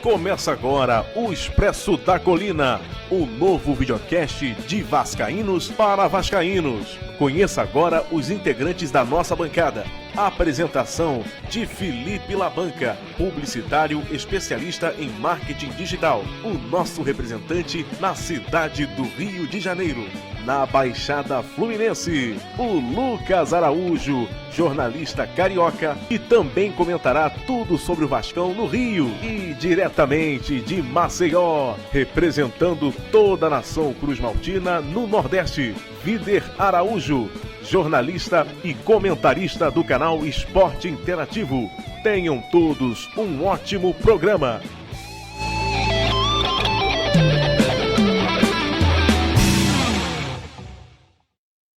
Começa agora o Expresso da Colina, o novo videocast de vascaínos para vascaínos. Conheça agora os integrantes da nossa bancada. A apresentação de Felipe Labanca, publicitário especialista em marketing digital, o nosso representante na cidade do Rio de Janeiro. Na Baixada Fluminense, o Lucas Araújo, jornalista carioca, e também comentará tudo sobre o Vascão no Rio. E diretamente de Maceió, representando toda a nação cruzmaltina no Nordeste, Vider Araújo, jornalista e comentarista do canal Esporte Interativo. Tenham todos um ótimo programa.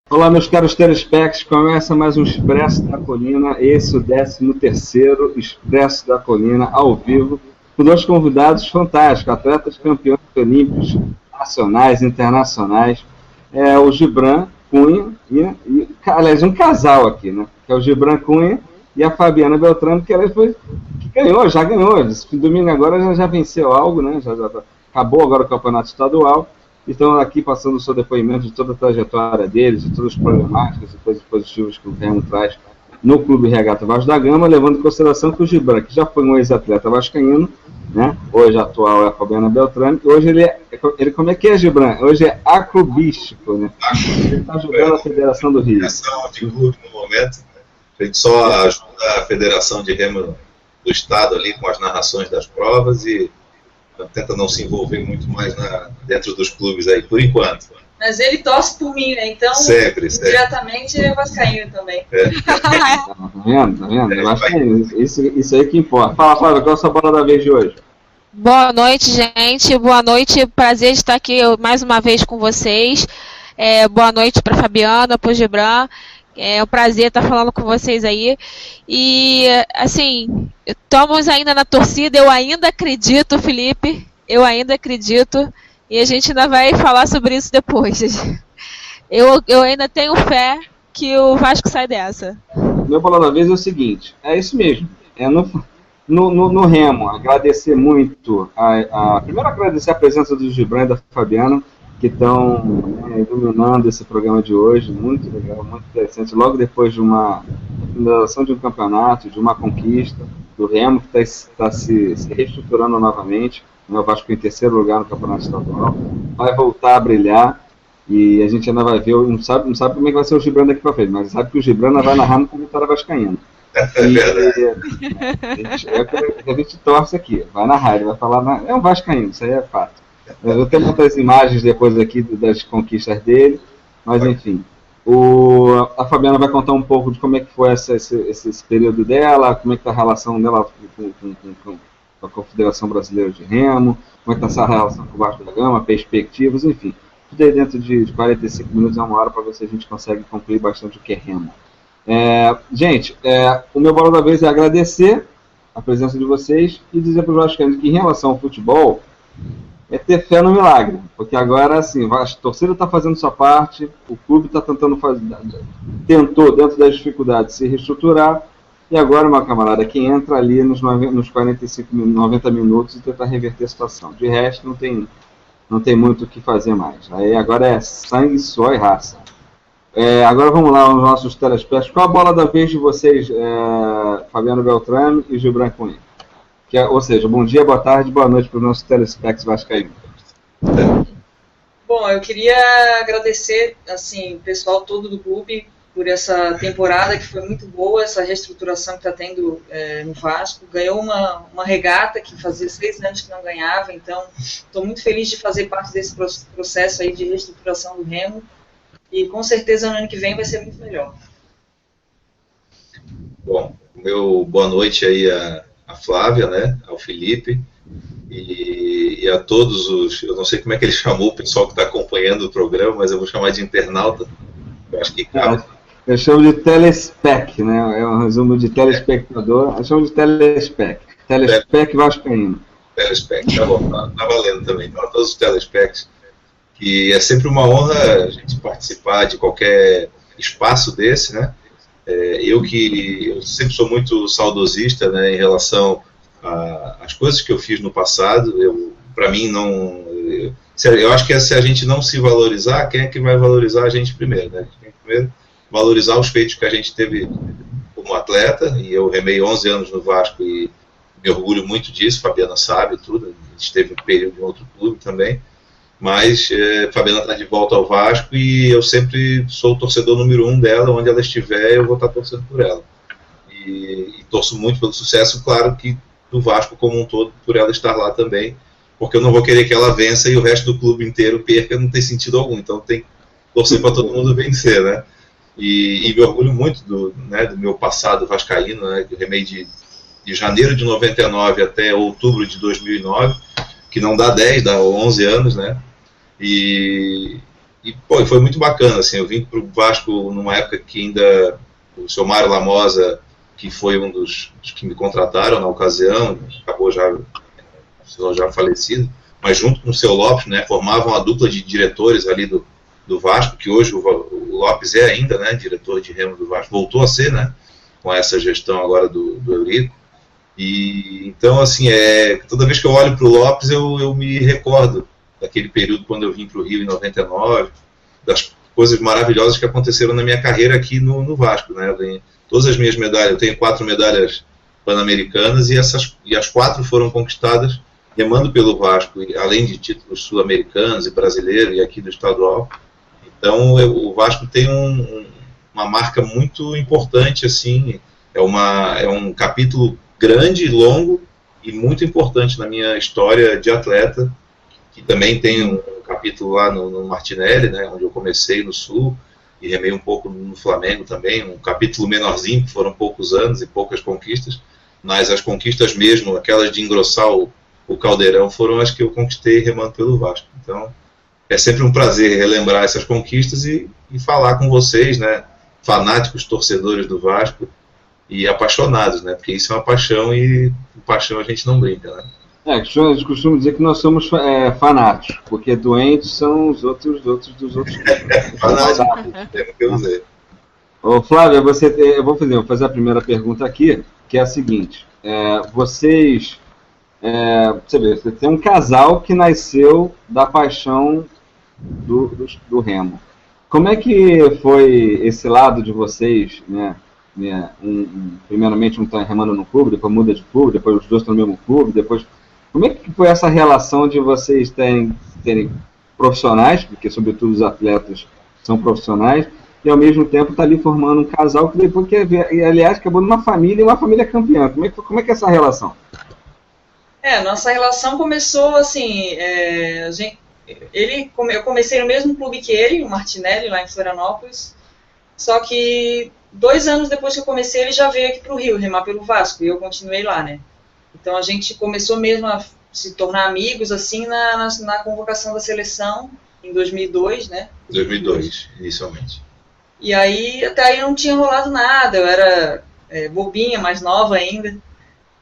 Olá, meus caros telespectadores, começa mais um Expresso da Colina, esse o 13º Expresso da Colina, ao vivo, com dois convidados fantásticos, atletas campeões olímpicos, nacionais, internacionais, o Gibran Cunha, aliás, um casal aqui, né, que é o Gibran Cunha e a Fabiana Beltrame, que já ganhou, esse domingo agora já venceu algo, né, já acabou agora o campeonato estadual. Estão aqui passando o seu depoimento de toda a trajetória deles, de todas as problemáticas e coisas positivas que o Remo traz no Clube Regata Vasco da Gama, levando em consideração que o Gibran, que já foi um ex-atleta vascaíno, né, hoje atual é a Fabiana Beltrame, hoje ele como é que é, Gibran? Hoje é acrobístico, né? Ele está ajudando a Federação do Rio. Federação de clube no momento, a gente só ajuda a Federação de Remo do Estado ali com as narrações das provas e tenta não se envolver muito mais dentro dos clubes aí, por enquanto. Mas ele torce por mim, né? Então, sempre. Diretamente, ele é vascaíno também. Tá vendo? É vascaíno. Isso aí que importa. Fala, Flávia, qual é a sua bola da vez de hoje? Boa noite, gente. Boa noite. Prazer estar aqui mais uma vez com vocês. Boa noite para Fabiana, para o Gibran. É um prazer estar falando com vocês aí. E, assim, estamos ainda na torcida. Eu ainda acredito, Felipe. Eu ainda acredito. E a gente ainda vai falar sobre isso depois. Eu ainda tenho fé que o Vasco sai dessa. Meu bola da vez é o seguinte. É isso mesmo. No Remo, agradecer muito. Primeiro, agradecer a presença do Gibran e da Fabiana, que estão iluminando esse programa de hoje, muito legal, muito interessante, logo depois de uma finalização de um campeonato, de uma conquista do Remo, que está se reestruturando novamente, o Vasco em terceiro lugar no campeonato estadual, vai voltar a brilhar, e a gente ainda vai ver, não sabe como é que vai ser o Gibran daqui para frente, mas sabe que o Gibran vai narrar no comentário vascaíno. É verdade. A gente torce aqui, vai narrar, ele vai falar, é um vascaíno, isso aí é fato. Eu vou ter muitas imagens depois aqui das conquistas dele, mas enfim. A Fabiana vai contar um pouco de como é que foi esse período dela, como é que está a relação dela com a Confederação Brasileira de Remo, como é que está essa relação com o Vasco da Gama, perspectivas, enfim. Tudo aí dentro de 45 minutos é uma hora para ver se a gente consegue concluir bastante o que é Remo. Gente, o meu bola da vez é agradecer a presença de vocês e dizer para os vascaínos que em relação ao futebol, é ter fé no milagre, porque agora, assim, a torcida está fazendo sua parte, o clube está tentou, dentro das dificuldades, se reestruturar, e agora, meu camarada, que entra ali nos 90 minutos e tentar reverter a situação. De resto, não tem muito o que fazer mais. Aí agora é sangue, suor e raça. Agora vamos lá, os nossos telespectadores. Qual a bola da vez de vocês, Fabiano Beltrame e Gibran Cunha? Ou seja, bom dia, boa tarde, boa noite para os nossos telespectadores vascaínos. Bom, eu queria agradecer, assim, o pessoal todo do clube por essa temporada que foi muito boa, essa reestruturação que está tendo no Vasco. Ganhou uma regata que fazia 6 anos que não ganhava, então estou muito feliz de fazer parte desse processo aí de reestruturação do Remo e com certeza no ano que vem vai ser muito melhor. Bom, meu boa noite aí a Flávia, né, ao Felipe e a todos eu não sei como é que ele chamou o pessoal que está acompanhando o programa, mas eu vou chamar de internauta, eu acho que cabe. Eu chamo de telespec, né, é um resumo de telespectador, eu chamo de telespec vascaíno. Telespec, tá bom, tá valendo também, para todos os telespecs, que é sempre uma honra a gente participar de qualquer espaço desse, né, eu sempre sou muito saudosista, né, em relação as coisas que eu fiz no passado, para mim não... Eu acho que se a gente não se valorizar, quem é que vai valorizar a gente primeiro, né? A gente tem que primeiro valorizar os feitos que a gente teve como atleta, e eu remei 11 anos no Vasco e me orgulho muito disso, Fabiana sabe tudo, a gente teve um período em outro clube também, mas Fabiana está de volta ao Vasco e eu sempre sou o torcedor número 1 dela, onde ela estiver eu vou estar torcendo por ela. E torço muito pelo sucesso, claro que do Vasco como um todo, por ela estar lá também, porque eu não vou querer que ela vença e o resto do clube inteiro perca, não tem sentido algum, então tem que torcer para todo mundo vencer, né? E me orgulho muito do meu passado vascaíno, né? Eu remei de janeiro de 99 até outubro de 2009, que não dá 10, dá 11 anos, né? E foi muito bacana, assim, eu vim para o Vasco numa época que ainda o seu Mário Lamosa, que foi um dos que me contrataram na ocasião, acabou já falecido, mas junto com o seu Lopes, né, formavam a dupla de diretores ali do Vasco, que hoje o Lopes é ainda, né, diretor de remo do Vasco, voltou a ser, né, com essa gestão agora do Eurico. E então, assim, toda vez que eu olho para o Lopes, eu me recordo daquele período quando eu vim para o Rio em 99, das coisas maravilhosas que aconteceram na minha carreira aqui no Vasco, né? Eu ganhei todas as minhas medalhas, eu tenho 4 medalhas pan-americanas e as 4 foram conquistadas remando pelo Vasco, além de títulos sul-americanos e brasileiros e aqui do estadual. Então o Vasco tem uma marca muito importante, assim, é um capítulo grande, longo e muito importante na minha história de atleta, que também tem um capítulo lá no Martinelli, né, onde eu comecei no Sul e remei um pouco no Flamengo também, um capítulo menorzinho, que foram poucos anos e poucas conquistas, mas as conquistas mesmo, aquelas de engrossar o caldeirão, foram as que eu conquistei remando pelo Vasco. Então é sempre um prazer relembrar essas conquistas e falar com vocês, né, fanáticos torcedores do Vasco e apaixonados, né, porque isso é uma paixão e com paixão a gente não brinca, né. A gente costuma dizer que nós somos fanáticos, porque doentes são os outros dos outros. Fanáticos, é o que eu dizer. Ô, Flávia, eu vou fazer a primeira pergunta aqui, que é a seguinte. Você tem um casal que nasceu da paixão do remo. Como é que foi esse lado de vocês, né? Primeiramente um está remando no clube, depois muda de clube, depois os dois estão no mesmo clube, depois... Como é que foi essa relação de vocês terem profissionais, porque sobretudo os atletas são profissionais, e ao mesmo tempo tá ali formando um casal que depois, aliás, acabou numa família e uma família campeã. Como é que é essa relação? Nossa relação começou assim, eu comecei no mesmo clube que ele, o Martinelli, lá em Florianópolis, só que 2 anos depois que eu comecei, ele já veio aqui para o Rio, remar pelo Vasco, e eu continuei lá, né? Então a gente começou mesmo a se tornar amigos, assim, na convocação da seleção, em 2002, né? 2002, inicialmente. E aí, até aí não tinha rolado nada, eu era bobinha, mais nova ainda.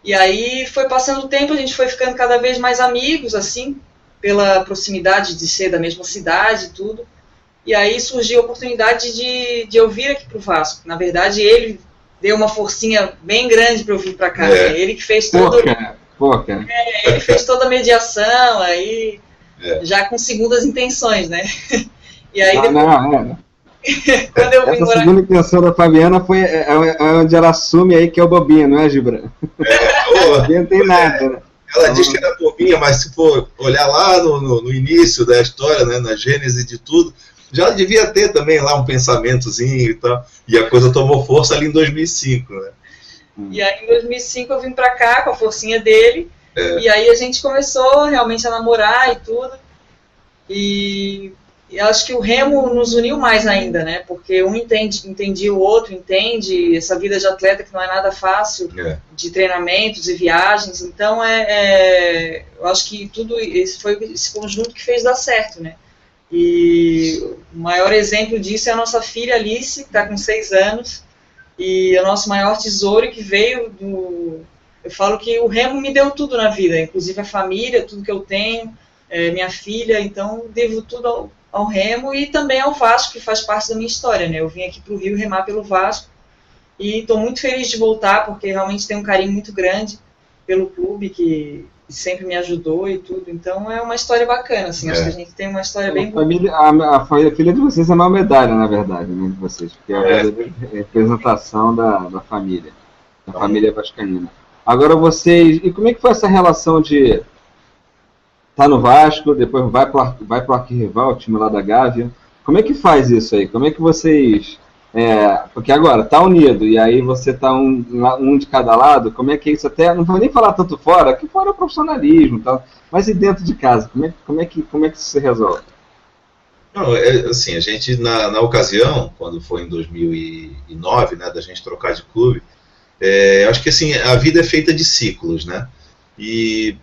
E aí foi passando o tempo, a gente foi ficando cada vez mais amigos, assim, pela proximidade de ser da mesma cidade e tudo. E aí surgiu a oportunidade de eu vir aqui pro Vasco. Na verdade, ele deu uma forcinha bem grande para eu vir para cá. Né? Ele que fez todo... ele fez toda a mediação, aí já com segundas intenções, né? E aí depois... Quando eu vim essa segunda intenção da Fabiana foi onde ela assume aí que é o bobinho, não é, Gibran? O bobinho não tem nada, né? Ela diz que era bobinha, mas se for olhar lá no início da história, né, na gênese de tudo, já devia ter também lá um pensamentozinho e tal, e a coisa tomou força ali em 2005, né? E aí em 2005 eu vim pra cá com a forcinha dele, e aí a gente começou realmente a namorar e tudo, e acho que o remo nos uniu mais ainda, né? Porque um entendia o outro, entende essa vida de atleta que não é nada fácil, de treinamentos e viagens. Então, eu acho que tudo isso foi esse conjunto que fez dar certo, né? E o maior exemplo disso é a nossa filha Alice, que está com 6 anos, e é o nosso maior tesouro que veio do... Eu falo que o remo me deu tudo na vida, inclusive a família, tudo que eu tenho, minha filha, então devo tudo ao remo e também ao Vasco, que faz parte da minha história, né? Eu vim aqui para o Rio remar pelo Vasco e estou muito feliz de voltar, porque realmente tem um carinho muito grande pelo clube, que sempre me ajudou e tudo. Então é uma história bacana, assim, acho que a gente tem uma história bem boa. A filha de vocês é uma medalha, na verdade, né, de vocês, porque é a representação da família, da família vascaína. Agora vocês, e como é que foi essa relação de estar no Vasco, depois vai para o arquirrival, o time lá da Gávea? Como é que faz isso aí? Como é que vocês... porque agora tá unido, e aí você tá um de cada lado, como é que é isso? Até, não vou nem falar tanto fora, que fora é o profissionalismo, tá? Mas e dentro de casa, como é que isso se resolve? Não, assim, a gente, na ocasião, quando foi em 2009, né, da gente trocar de clube, acho que assim, a vida é feita de ciclos, né? E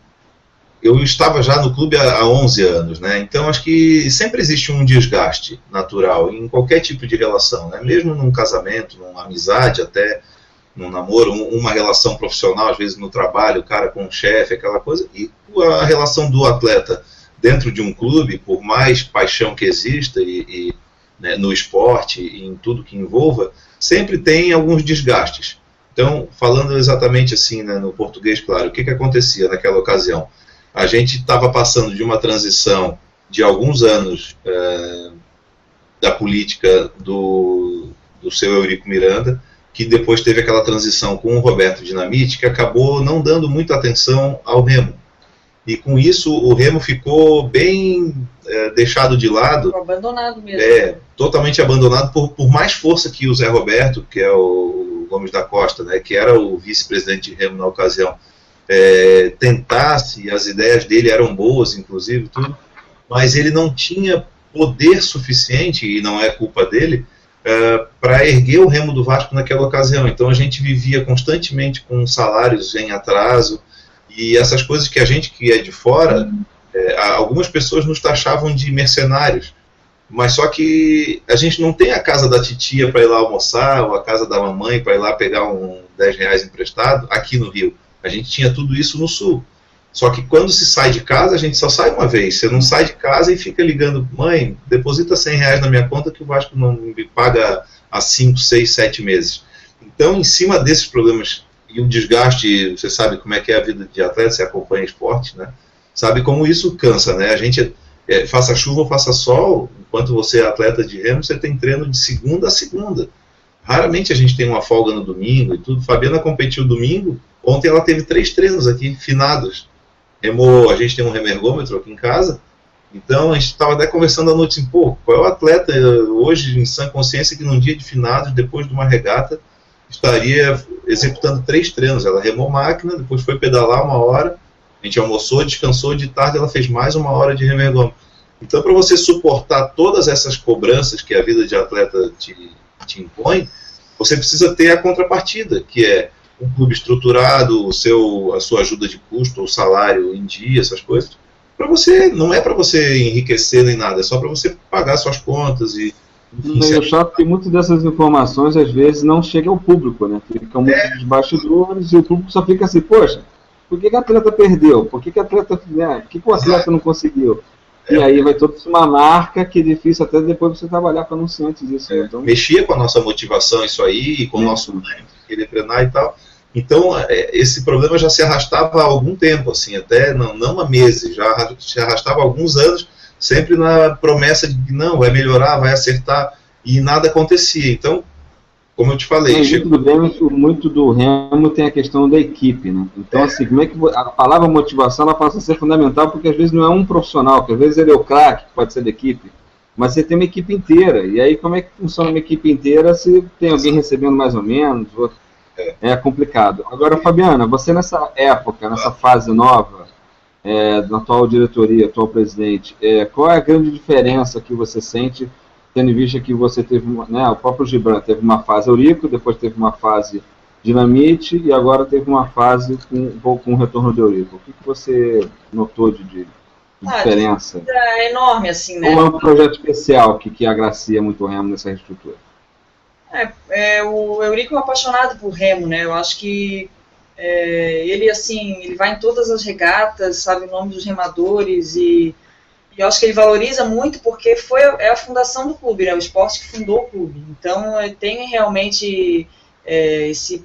eu estava já no clube há 11 anos, né? Então acho que sempre existe um desgaste natural em qualquer tipo de relação, né? Mesmo num casamento, numa amizade, até num namoro, uma relação profissional, às vezes no trabalho, o cara com o chefe, aquela coisa, e a relação do atleta dentro de um clube, por mais paixão que exista né, no esporte e em tudo que envolva, sempre tem alguns desgastes. Então, falando exatamente assim, né, no português, claro, o que acontecia naquela ocasião? A gente estava passando de uma transição de alguns anos da política do seu Eurico Miranda, que depois teve aquela transição com o Roberto Dinamite, que acabou não dando muita atenção ao Remo. E com isso o Remo ficou bem deixado de lado. Abandonado mesmo. Totalmente abandonado por mais força que o Zé Roberto, que é o Gomes da Costa, né, que era o vice-presidente de Remo na ocasião, tentasse, as ideias dele eram boas, inclusive, tudo, mas ele não tinha poder suficiente, e não é culpa dele, para erguer o Remo do Vasco naquela ocasião. Então a gente vivia constantemente com salários em atraso, e essas coisas que a gente que é de fora, algumas pessoas nos taxavam de mercenários, mas só que a gente não tem a casa da titia para ir lá almoçar, ou a casa da mamãe para ir lá pegar um R$10 emprestado, aqui no Rio. A gente tinha tudo isso no Sul. Só que quando se sai de casa, a gente só sai uma vez. Você não sai de casa e fica ligando, mãe, deposita R$100 na minha conta que o Vasco não me paga há 5, 6, 7 meses. Então, em cima desses problemas e o desgaste, você sabe como é que é a vida de atleta, você acompanha esporte, né? Sabe como isso cansa, né? A gente, faça chuva ou faça sol, enquanto você é atleta de Remo, você tem treino de segunda a segunda. Raramente a gente tem uma folga no domingo e tudo. Fabiana competiu domingo, ontem ela teve 3 treinos aqui, finados. A gente tem um remergômetro aqui em casa, então a gente estava até conversando à noite assim, qual é o atleta hoje em sã consciência que num dia de finados, depois de uma regata, estaria executando 3 treinos? Ela remou máquina, depois foi pedalar 1 hora, a gente almoçou, descansou, de tarde ela fez mais 1 hora de remergômetro. Então, para você suportar todas essas cobranças que a vida de atleta te impõe, você precisa ter a contrapartida, que é um clube estruturado, a sua ajuda de custo, o salário em dia, essas coisas. Para você, não é para você enriquecer nem nada, é só para você pagar suas contas e... Eu chato que muitas dessas informações às vezes não chegam ao público, né? Ficam muito dos bastidores e o público só fica assim, poxa, por que o atleta perdeu? Por que o atleta não conseguiu? E aí vai toda uma marca que é difícil até depois você trabalhar com anunciantes isso. Então... Mexia com a nossa motivação isso aí, e com o nosso querer treinar e tal. Então, esse problema já se arrastava há algum tempo, assim, até não há meses, já se arrastava há alguns anos, sempre na promessa de que não, vai melhorar, vai acertar, e nada acontecia. Então, como eu te falei... Muito do Remo tem a questão da equipe, né? Então, assim, como é que a palavra motivação ela passa a ser fundamental, porque às vezes não é um profissional, que às vezes ele é o craque, que pode ser da equipe, mas você tem uma equipe inteira, e aí como é que funciona uma equipe inteira se tem alguém recebendo mais ou menos, outro... É complicado. Agora, Fabiana, você nessa época, nessa fase nova, da atual diretoria, atual presidente, qual é a grande diferença que você sente, tendo em vista que você teve, o próprio Gibran teve uma fase Eurico, depois teve uma fase Dinamite e agora teve uma fase com o retorno do Eurico. O que você notou de diferença? É enorme, assim, né? Ou é um projeto especial que agracia muito o Remo nessa reestrutura? O Eurico é um apaixonado por Remo, né? Eu acho que ele, assim, ele vai em todas as regatas, sabe o nome dos remadores e eu acho que ele valoriza muito porque é a fundação do clube, né? O esporte que fundou o clube. Então, tem realmente esse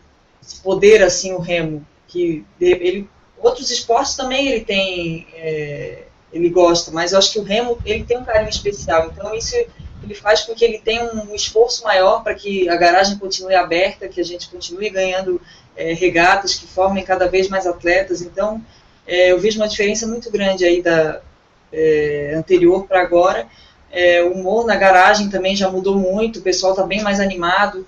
poder, assim, o Remo, que outros esportes também ele tem, ele gosta, mas eu acho que o remo ele tem um carinho especial, então isso ele faz com que ele tenha um esforço maior para que a garagem continue aberta, que a gente continue ganhando regatas que formem cada vez mais atletas. Então eu vejo uma diferença muito grande aí da anterior para agora. O humor na garagem também já mudou muito, o pessoal está bem mais animado.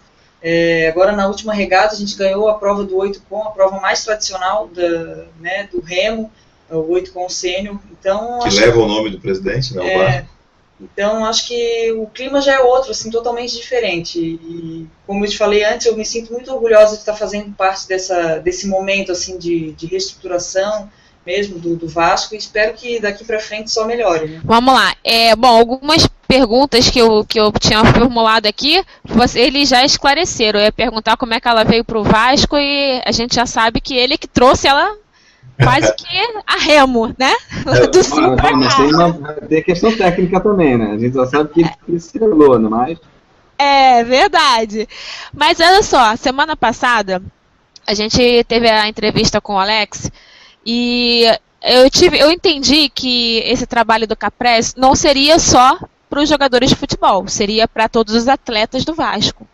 Agora na última regata a gente ganhou a prova do 8 com, a prova mais tradicional do remo, o 8 com sênior. Então, que leva o nome do presidente, né? O barco. Então acho que o clima já é outro, assim, totalmente diferente. E como eu te falei antes, eu me sinto muito orgulhosa de estar fazendo parte desse momento assim de reestruturação mesmo do Vasco, e espero que daqui para frente só melhore. Né? Vamos lá. Bom, algumas perguntas que eu tinha formulado aqui, eles já esclareceram. Eu ia perguntar como é que ela veio para o Vasco, e a gente já sabe que ele que trouxe ela quase que a remo, né? Do sul para cá. Tem questão técnica também, né? A gente já sabe que ele pincelou, não é mais? É verdade. Mas olha só, semana passada a gente teve a entrevista com o Alex, e eu entendi que esse trabalho do Caprese não seria só para os jogadores de futebol, seria para todos os atletas do Vasco.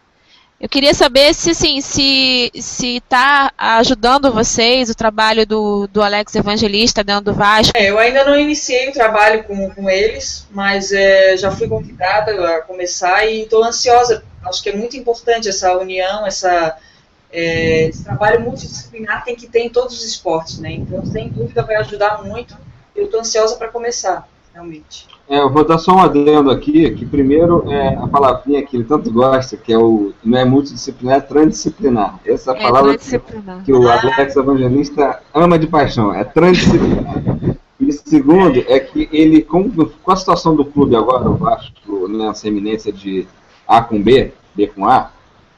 Eu queria saber se está ajudando vocês o trabalho do Alex Evangelista dentro do Vasco. Eu ainda não iniciei o trabalho com eles, mas já fui convidada a começar e estou ansiosa. Acho que é muito importante essa união, esse trabalho multidisciplinar tem que ter em todos os esportes, né? Então, sem dúvida, vai ajudar muito. Eu estou ansiosa para começar, realmente. Eu vou dar só um adendo aqui, que primeiro a palavrinha que ele tanto gosta, que não é multidisciplinar, é transdisciplinar. Essa palavra que o Alex Evangelista ama de paixão, é transdisciplinar. E segundo, é que ele, com a situação do clube agora, o Vasco, nessa eminência de A com B, B com A,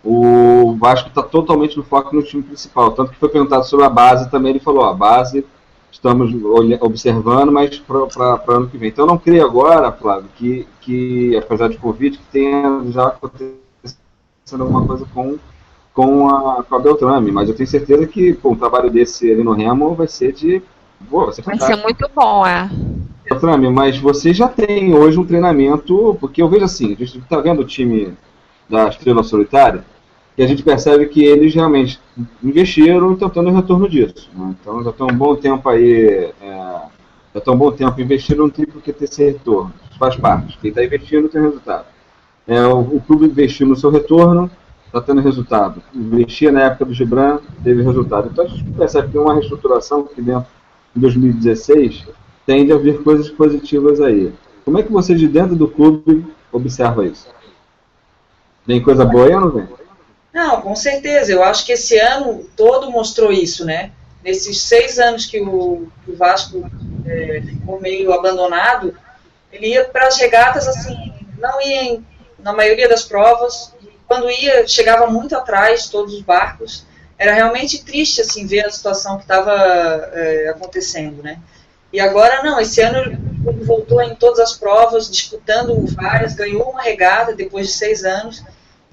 o Vasco está totalmente no foco no time principal. Tanto que foi perguntado sobre a base também, ele falou, a base estamos observando, mas para ano que vem. Então eu não creio agora, Flávio, que apesar de Covid, que tenha já acontecendo alguma coisa com a Beltrame, mas eu tenho certeza que um trabalho desse ali no Remo vai ser vai ser muito bom, Beltrame, mas você já tem hoje um treinamento, porque eu vejo assim, a gente está vendo o time da Estrela Solitária, e a gente percebe que eles realmente investiram tentando o retorno disso. Né? Então já estão um bom tempo aí, investindo, não tem por que ter esse retorno. Isso faz parte. Quem está investindo tem resultado. O clube investiu no seu retorno, está tendo resultado. Investia na época do Gibran, teve resultado. Então a gente percebe que tem uma reestruturação que dentro de 2016 tende a vir coisas positivas aí. Como é que você de dentro do clube observa isso? Vem coisa boa aí ou não vem? Não, com certeza. Eu acho que esse ano todo mostrou isso, né? Nesses 6 anos que o Vasco ficou meio abandonado, ele ia para as regatas, assim, não ia na maioria das provas. Quando ia, chegava muito atrás de todos os barcos. Era realmente triste, assim, ver a situação que estava acontecendo, né? E agora não, esse ano ele voltou em todas as provas, disputando várias, ganhou uma regata depois de 6 anos.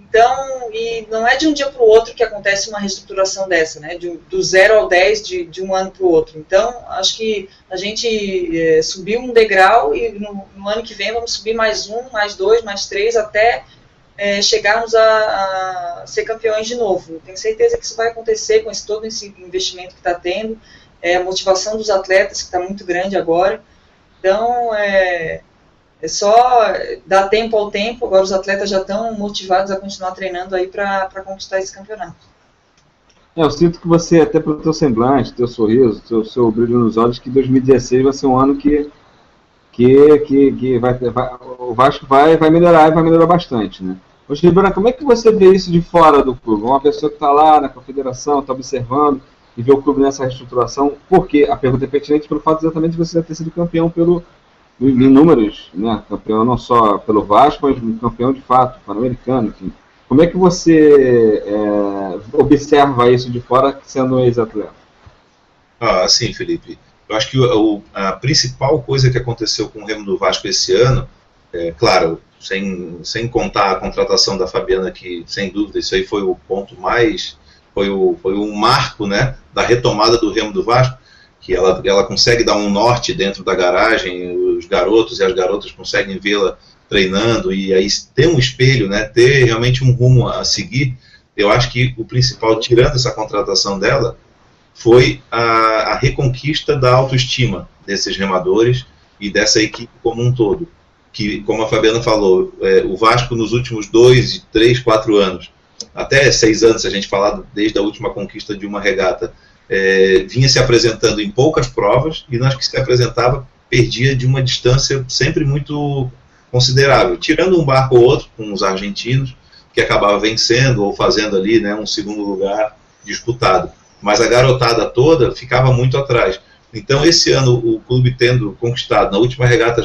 Então, e não é de um dia para o outro que acontece uma reestruturação dessa, né? Do 0 ao 10 de um ano para o outro. Então, acho que a gente subiu um degrau e no ano que vem vamos subir mais 1, mais 2, mais 3, até chegarmos a ser campeões de novo. Tenho certeza que isso vai acontecer com todo esse investimento que está tendo, a motivação dos atletas, que está muito grande agora. Então, é só dar tempo ao tempo. Agora os atletas já estão motivados a continuar treinando aí para conquistar esse campeonato. Eu sinto que você, até pelo teu semblante, teu sorriso, seu brilho nos olhos, que 2016 vai ser um ano que o Vasco vai melhorar e vai melhorar bastante, né? Ô, Gibran, como é que você vê isso de fora do clube? Uma pessoa que está lá na confederação, está observando e vê o clube nessa reestruturação, porque a pergunta é pertinente pelo fato exatamente de você já ter sido campeão em números, né? Campeão não só pelo Vasco, mas campeão de fato, pan-americano, enfim. Como é que você observa isso de fora, sendo um ex-atleta? Sim, Felipe. Eu acho que a principal coisa que aconteceu com o Remo do Vasco esse ano, claro, sem contar a contratação da Fabiana, que sem dúvida isso aí foi o ponto mais foi um marco, né, da retomada do remo do Vasco, que ela consegue dar um norte dentro da garagem, os garotos e as garotas conseguem vê-la treinando, e aí ter um espelho, né, ter realmente um rumo a seguir. Eu acho que o principal, tirando essa contratação dela, foi a reconquista da autoestima desses remadores e dessa equipe como um todo. Que, como a Fabiana falou, o Vasco nos últimos 2, 3, 4 anos, até 6 anos, se a gente falar desde a última conquista de uma regata, vinha se apresentando em poucas provas, e nas que se apresentava, perdia de uma distância sempre muito considerável, tirando um barco ou outro, com os argentinos, que acabava vencendo ou fazendo ali, né, um segundo lugar disputado. Mas a garotada toda ficava muito atrás. Então, esse ano, o clube tendo conquistado, na última regata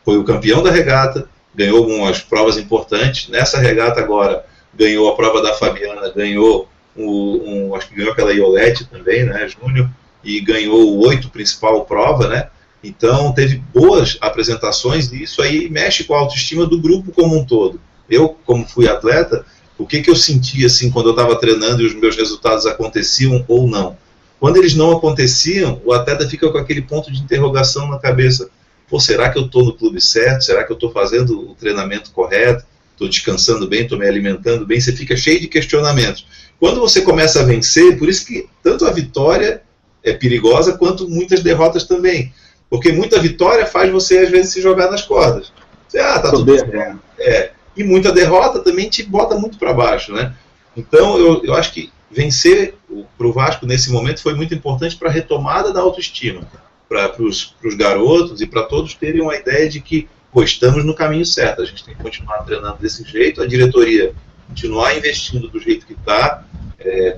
foi o campeão da regata, ganhou algumas provas importantes. Nessa regata agora, ganhou a prova da Fabiana, ganhou acho que ganhou pela Iolete também, né, Júnior, e ganhou o 8 principal prova, né. Então, teve boas apresentações, e isso aí mexe com a autoestima do grupo como um todo. Eu, como fui atleta, o que eu sentia assim, quando eu estava treinando e os meus resultados aconteciam ou não? Quando eles não aconteciam, o atleta fica com aquele ponto de interrogação na cabeça. Pô, será que eu estou no clube certo? Será que eu estou fazendo o treinamento correto? Estou descansando bem? Estou me alimentando bem? Você fica cheio de questionamentos. Quando você começa a vencer, por isso que tanto a vitória é perigosa, quanto muitas derrotas também. Porque muita vitória faz você, às vezes, se jogar nas cordas. Você, tá tudo certo. E muita derrota também te bota muito para baixo, né? Então, eu acho que vencer para o Vasco nesse momento foi muito importante para a retomada da autoestima, para os garotos e para todos terem uma ideia de que, pô, estamos no caminho certo, a gente tem que continuar treinando desse jeito, a diretoria continuar investindo do jeito que está.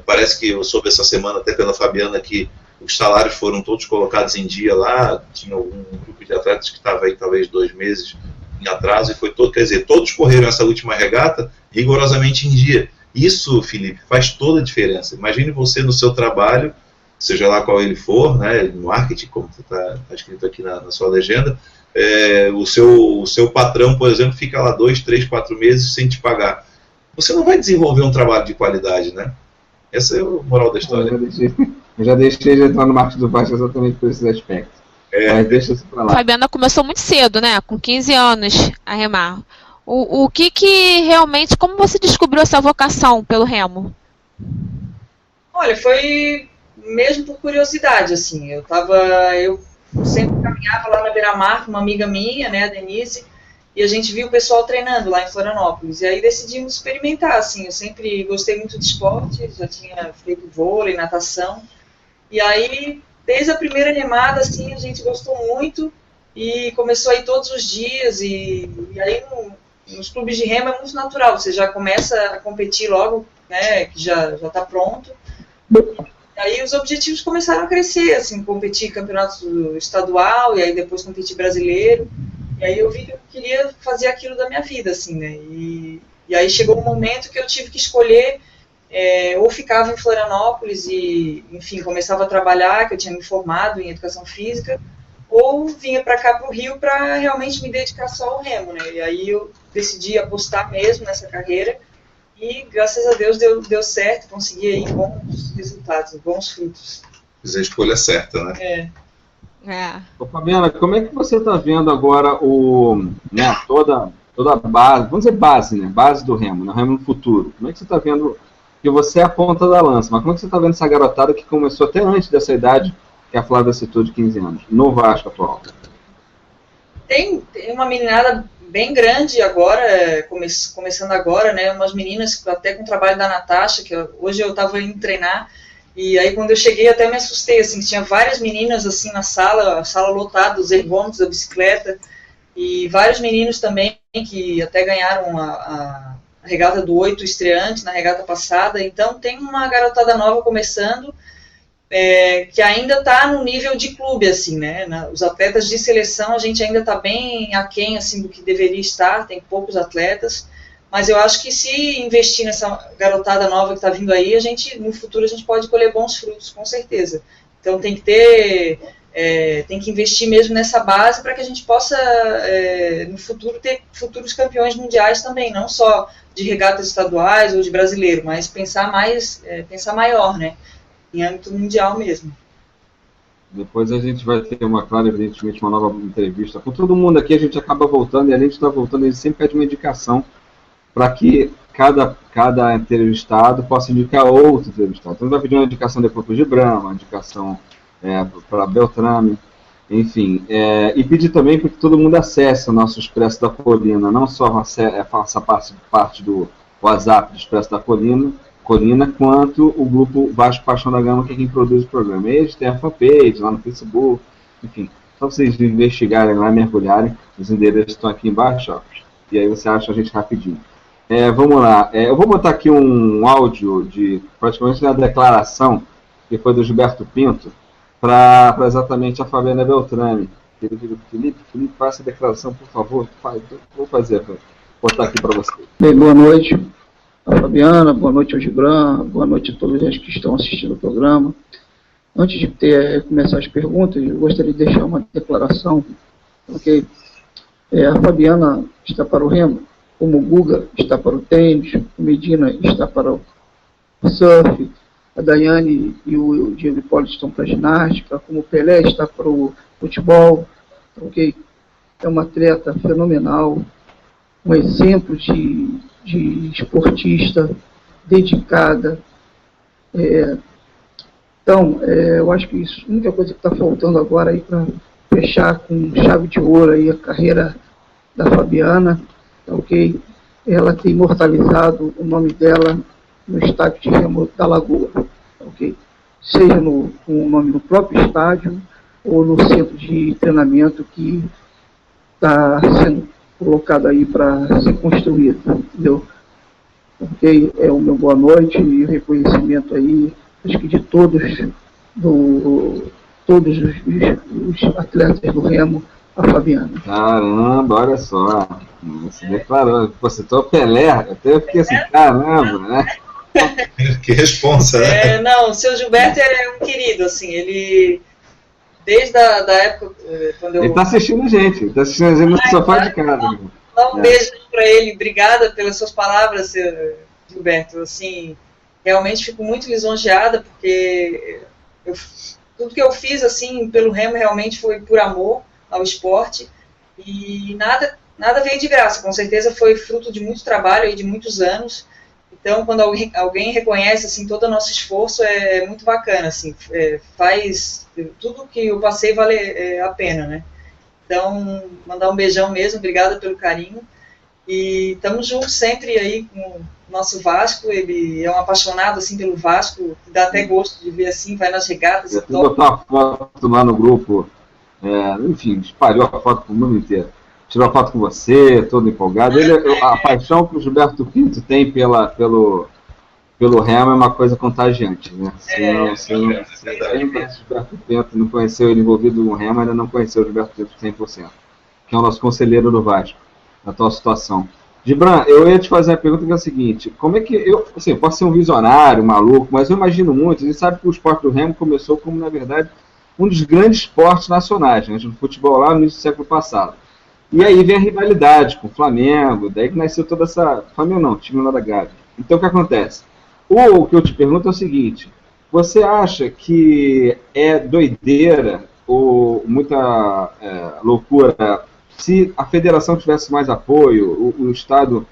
Parece que eu soube essa semana, até pela Fabiana, que os salários foram todos colocados em dia lá, tinha um grupo de atletas que estava aí talvez 2 meses em atraso, e foi todo, quer dizer, todos correram essa última regata rigorosamente em dia. Isso, Felipe, faz toda a diferença. Imagine você no seu trabalho, seja lá qual ele for, né, no marketing, como está escrito aqui na sua legenda, o seu patrão, por exemplo, fica lá 2, 3, 4 meses sem te pagar. Você não vai desenvolver um trabalho de qualidade, né? Essa é a moral da história. Eu já deixei de entrar no marketing do Vasco exatamente por esses aspectos. Mas deixa isso pra lá. A Fabiana começou muito cedo, né? Com 15 anos a remar. O que realmente... Como você descobriu essa vocação pelo remo? Olha, foi mesmo por curiosidade, assim. Eu sempre caminhava lá na beira-mar com uma amiga minha, né, a Denise, e a gente viu o pessoal treinando lá em Florianópolis. E aí decidimos experimentar, assim. Eu sempre gostei muito de esporte, já tinha feito vôlei, natação. E aí, desde a primeira remada, assim, a gente gostou muito e começou a ir todos os dias. E aí, nos clubes de remo é muito natural, você já começa a competir logo, né, que já está pronto. E aí os objetivos começaram a crescer, assim, competir campeonato estadual e aí depois competir brasileiro. E aí eu vi que eu queria fazer aquilo da minha vida, assim, né. E aí chegou um momento que eu tive que escolher, ou ficava em Florianópolis e, enfim, começava a trabalhar, que eu tinha me formado em educação física, ou vinha para cá, para o Rio, para realmente me dedicar só ao remo, né? E aí eu decidi apostar mesmo nessa carreira e, graças a Deus, deu certo, consegui aí bons resultados, bons frutos. Fiz a escolha certa, né? Ô, Fabiana, como é que você está vendo agora toda a base, vamos dizer base, né? Base do remo, né? O remo no futuro. Como é que você está vendo, que você é a ponta da lança, mas como é que você está vendo essa garotada que começou até antes dessa idade, que a Flávia citou, de 15 anos, no Vasco atual? Tem uma meninada bem grande agora, começando agora, né, umas meninas até com o trabalho da Natasha, que hoje eu estava indo treinar, e aí quando eu cheguei até me assustei, assim, tinha várias meninas assim na sala, a sala lotada, os ergômetros da bicicleta, e vários meninos também que até ganharam a regata do 8 estreante na regata passada. Então tem uma garotada nova começando, que ainda está no nível de clube, assim, né? Os atletas de seleção, a gente ainda está bem aquém, assim, do que deveria estar, tem poucos atletas, mas eu acho que se investir nessa garotada nova que está vindo aí, no futuro a gente pode colher bons frutos, com certeza. Então tem que investir mesmo nessa base para que a gente possa, no futuro, ter futuros campeões mundiais também, não só de regatas estaduais ou de brasileiro, mas pensar maior, né, em âmbito mundial mesmo. Depois a gente vai ter evidentemente, uma nova entrevista com todo mundo aqui. A gente acaba voltando e a gente está voltando. A gente sempre pede uma indicação para que cada entrevistado possa indicar outro entrevistado. Então, a gente vai pedir uma indicação depois para o Gibran, uma indicação para Beltrame, enfim. E pedir também para que todo mundo acesse o nosso Expresso da Colina, não só faça parte do WhatsApp do Expresso da Colina, quanto o grupo Vasco Paixão da Gama, que é quem produz o programa. E eles têm a fanpage lá no Facebook, enfim. Só vocês investigarem lá, mergulharem, os endereços estão aqui embaixo, ó, e aí você acha a gente rapidinho. Vamos lá, eu vou botar aqui um áudio de praticamente uma declaração que foi do Gilberto Pinto para exatamente a Fabiana Beltrame. Felipe, faça a declaração, por favor. Vou fazer, vou botar aqui para você. Bem, boa noite a Fabiana, boa noite ao Gibran, boa noite a todos os que estão assistindo o programa. Antes de começar as perguntas, eu gostaria de deixar uma declaração, ok? A Fabiana está para o remo, como o Guga está para o tênis, o Medina está para o surf, a Daiane e o Diego Hipólito estão para a ginástica, como o Pelé está para o futebol, ok? É uma atleta fenomenal, um exemplo de esportista dedicada. Então, eu acho que isso, a única coisa que está faltando agora aí para fechar com chave de ouro aí a carreira da Fabiana, ok? Ela tem imortalizado o nome dela no estádio de remo da Lagoa, ok? Seja com o nome no próprio estádio ou no centro de treinamento que está sendo colocado aí para ser construído, entendeu? Ok? É o meu boa noite e reconhecimento aí, acho que de todos os atletas do remo, a Fabiana. Caramba, olha só, você declarou, você citou Pelé, até eu fiquei assim, caramba, né? Que responsa, né? Não, o seu Gilberto é um querido, assim, ele, desde a época, quando eu... Ele está assistindo a gente no sofá de casa. Dá um beijo para ele, obrigada pelas suas palavras, Gilberto, assim, realmente fico muito lisonjeada, porque tudo que eu fiz, assim, pelo remo, realmente foi por amor ao esporte, e nada veio de graça, com certeza foi fruto de muito trabalho e de muitos anos. Então, quando alguém reconhece, assim, todo o nosso esforço, é muito bacana, assim, faz tudo que eu passei vale a pena, né? Então, mandar um beijão mesmo, obrigada pelo carinho, e estamos juntos sempre aí com o nosso Vasco. Ele é um apaixonado, assim, pelo Vasco, dá até gosto de ver, assim, vai nas regatas. Eu vou botar uma foto lá no grupo, enfim, espalhou a foto para o mundo inteiro. Tirou a foto com você, todo empolgado. A paixão que o Gilberto Pinto tem pelo remo é uma coisa contagiante, né? Se o Gilberto Pinto não conheceu ele envolvido no remo, ainda não conheceu o Gilberto Pinto 100%, que é o nosso conselheiro do Vasco, na atual situação. Gibran, eu ia te fazer a pergunta que é a seguinte: como é que eu posso ser um visionário, maluco, mas eu imagino muito, a gente sabe que o esporte do remo começou como, na verdade, um dos grandes esportes nacionais, né, no futebol lá no início do século passado. E aí vem a rivalidade com o Flamengo, daí que nasceu toda essa... Flamengo não, time lá da Gávea. Então o que acontece? O que eu te pergunto é o seguinte: você acha que é doideira ou muita loucura se a federação tivesse mais apoio, o Estado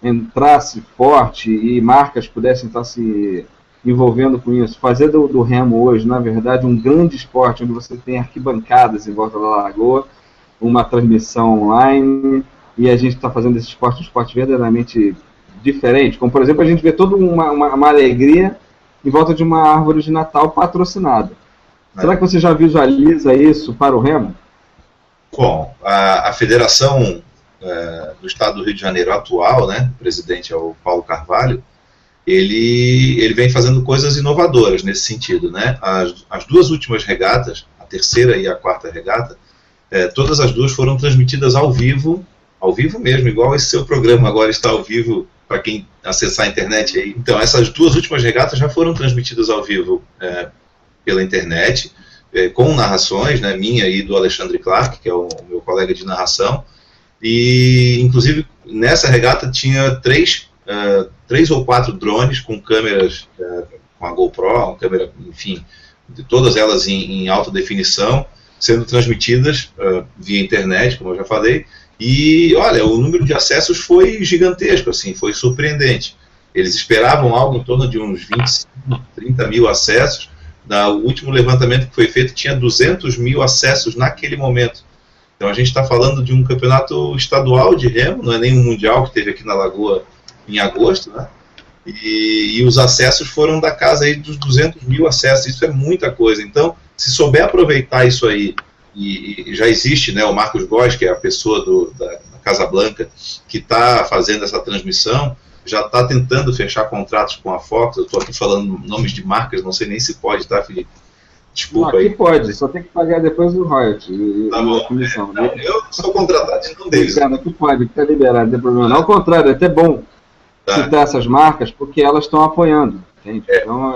entrasse forte e marcas pudessem estar se envolvendo com isso, fazer do remo hoje, na verdade, um grande esporte, onde você tem arquibancadas em volta da lagoa, uma transmissão online, e a gente está fazendo esse esporte um esporte verdadeiramente diferente, como, por exemplo, a gente vê toda uma alegria em volta de uma árvore de Natal patrocinada. Será que você já visualiza isso para o remo? Bom, a federação do Estado do Rio de Janeiro atual, né, o presidente é o Paulo Carvalho, ele vem fazendo coisas inovadoras nesse sentido, né? As duas últimas regatas, a terceira e a quarta regata, todas as duas foram transmitidas ao vivo mesmo, igual esse seu programa agora está ao vivo para quem acessar a internet aí. Então, essas duas últimas regatas já foram transmitidas ao vivo pela internet, com narrações, né, minha e do Alexandre Clark, que é o meu colega de narração, e inclusive nessa regata tinha 3 3 ou 4 drones com câmeras, com a GoPro, uma câmera, enfim, de todas elas em alta definição, sendo transmitidas via internet, como eu já falei, e olha, o número de acessos foi gigantesco, assim, foi surpreendente. Eles esperavam algo em torno de uns 25, 30 mil acessos. O último levantamento que foi feito tinha 200 mil acessos naquele momento. Então a gente está falando de um campeonato estadual de remo, não é nem um mundial que teve aqui na Lagoa em agosto, né? E os acessos foram da casa aí dos 200 mil acessos, isso é muita coisa. Então, se souber aproveitar isso aí, e já existe, né, o Marcos Góes, que é a pessoa da Casa Blanca, que está fazendo essa transmissão, já está tentando fechar contratos com a Fox. Eu estou aqui falando nomes de marcas, não sei nem se pode, tá, Felipe? Desculpa não, aqui aí. Pode, só tem que pagar depois o royalty. Tá bom. Comissão, não, eu sou contratado de um deles. Cara, aqui pode, está liberado, não tem problema. Ao contrário, é até bom citar essas marcas, porque elas estão apoiando, entende? Então,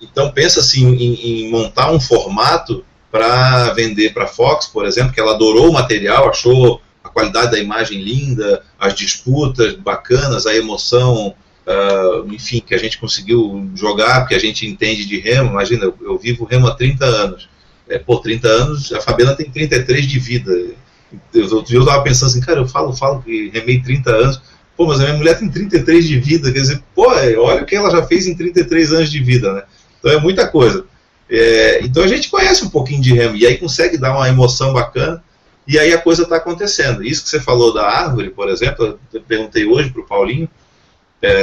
então pensa assim em montar um formato para vender para a Fox, por exemplo, que ela adorou o material, achou a qualidade da imagem linda, as disputas bacanas, a emoção, enfim, que a gente conseguiu jogar, porque a gente entende de remo. Imagina, eu vivo remo há 30 anos. 30 anos, a Fabiana tem 33 de vida. Eu estava pensando assim, cara, eu falo que remei 30 anos, pô, mas a minha mulher tem 33 de vida, quer dizer, pô, olha o que ela já fez em 33 anos de vida, né? Então é muita coisa. Então a gente conhece um pouquinho de remo, e aí consegue dar uma emoção bacana, e aí a coisa está acontecendo. Isso que você falou da árvore, por exemplo, eu perguntei hoje para o Paulinho,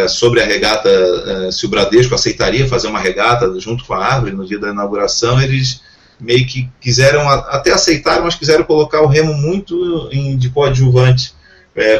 sobre a regata, se o Bradesco aceitaria fazer uma regata junto com a árvore no dia da inauguração. Eles meio que quiseram, até aceitaram, mas quiseram colocar o remo muito de coadjuvante,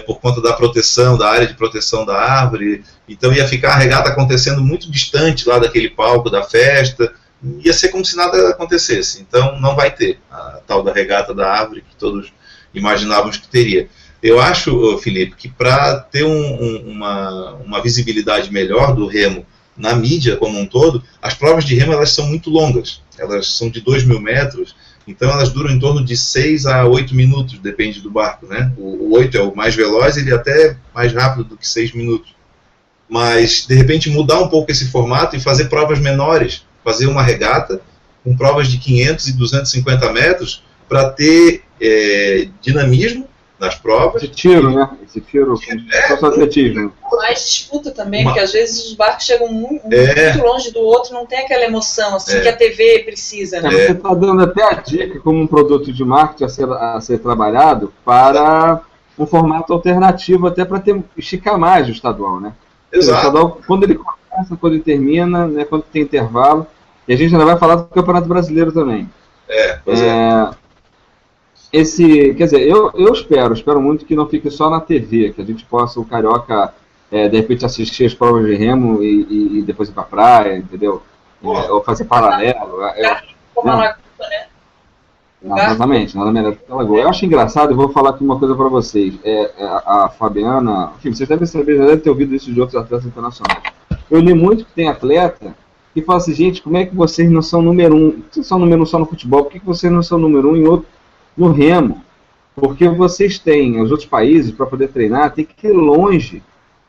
por conta da proteção, da área de proteção da árvore. Então ia ficar a regata acontecendo muito distante lá daquele palco da festa, ia ser como se nada acontecesse. Então não vai ter a tal da regata da árvore que todos imaginávamos que teria. Eu acho, Felipe, que para ter uma visibilidade melhor do remo na mídia como um todo, as provas de remo elas são muito longas, elas são de 2.000 metros, então elas duram em torno de 6 a 8 minutos, depende do barco, né? O 8 é o mais veloz, ele é até mais rápido do que 6 minutos. Mas, de repente, mudar um pouco esse formato e fazer provas menores, fazer uma regata com provas de 500 e 250 metros, para ter dinamismo nas provas. Esse tiro, né? Esse tiro com atletismo. Mais disputa também, porque às vezes os barcos chegam muito longe do outro, não tem aquela emoção assim que a TV precisa. Né? Você está dando até a dica como um produto de marketing a ser trabalhado para um formato alternativo, até para esticar mais o estadual, né? Exato. O estadual, quando ele começa, quando ele termina, né, quando tem intervalo, e a gente ainda vai falar do Campeonato Brasileiro também. Quer dizer, eu espero muito que não fique só na TV, que a gente possa, o Carioca, de repente assistir as provas de remo e depois ir pra praia, entendeu? Ou fazer paralelo. Como a Lagoa, né? Exatamente, nada melhor que a Lagoa. Eu acho engraçado, eu vou falar aqui uma coisa pra vocês. A Fabiana, enfim, vocês devem saber, já devem ter ouvido isso de outros atletas internacionais. Eu li muito que tem atleta que fala assim, gente, como é que vocês não são número 1? Vocês são número 1 só no futebol, por que vocês não são número 1 no remo? Porque vocês têm, os outros países, para poder treinar, tem que ir longe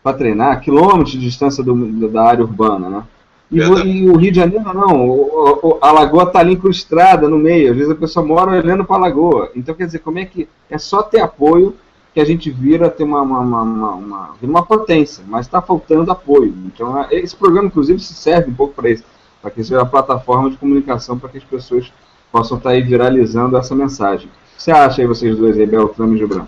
para treinar, quilômetros de distância da área urbana, né? E o Rio de Janeiro não, a lagoa está ali incrustada no meio, às vezes a pessoa mora olhando para a lagoa. Então, quer dizer, como é que é só ter apoio que a gente vira ter uma potência, mas está faltando apoio. Então, esse programa, inclusive, se serve um pouco para isso, para que seja uma plataforma de comunicação para que as pessoas possam estar aí viralizando essa mensagem. O que você acha aí, vocês dois, aí, Beltrame e Gibran?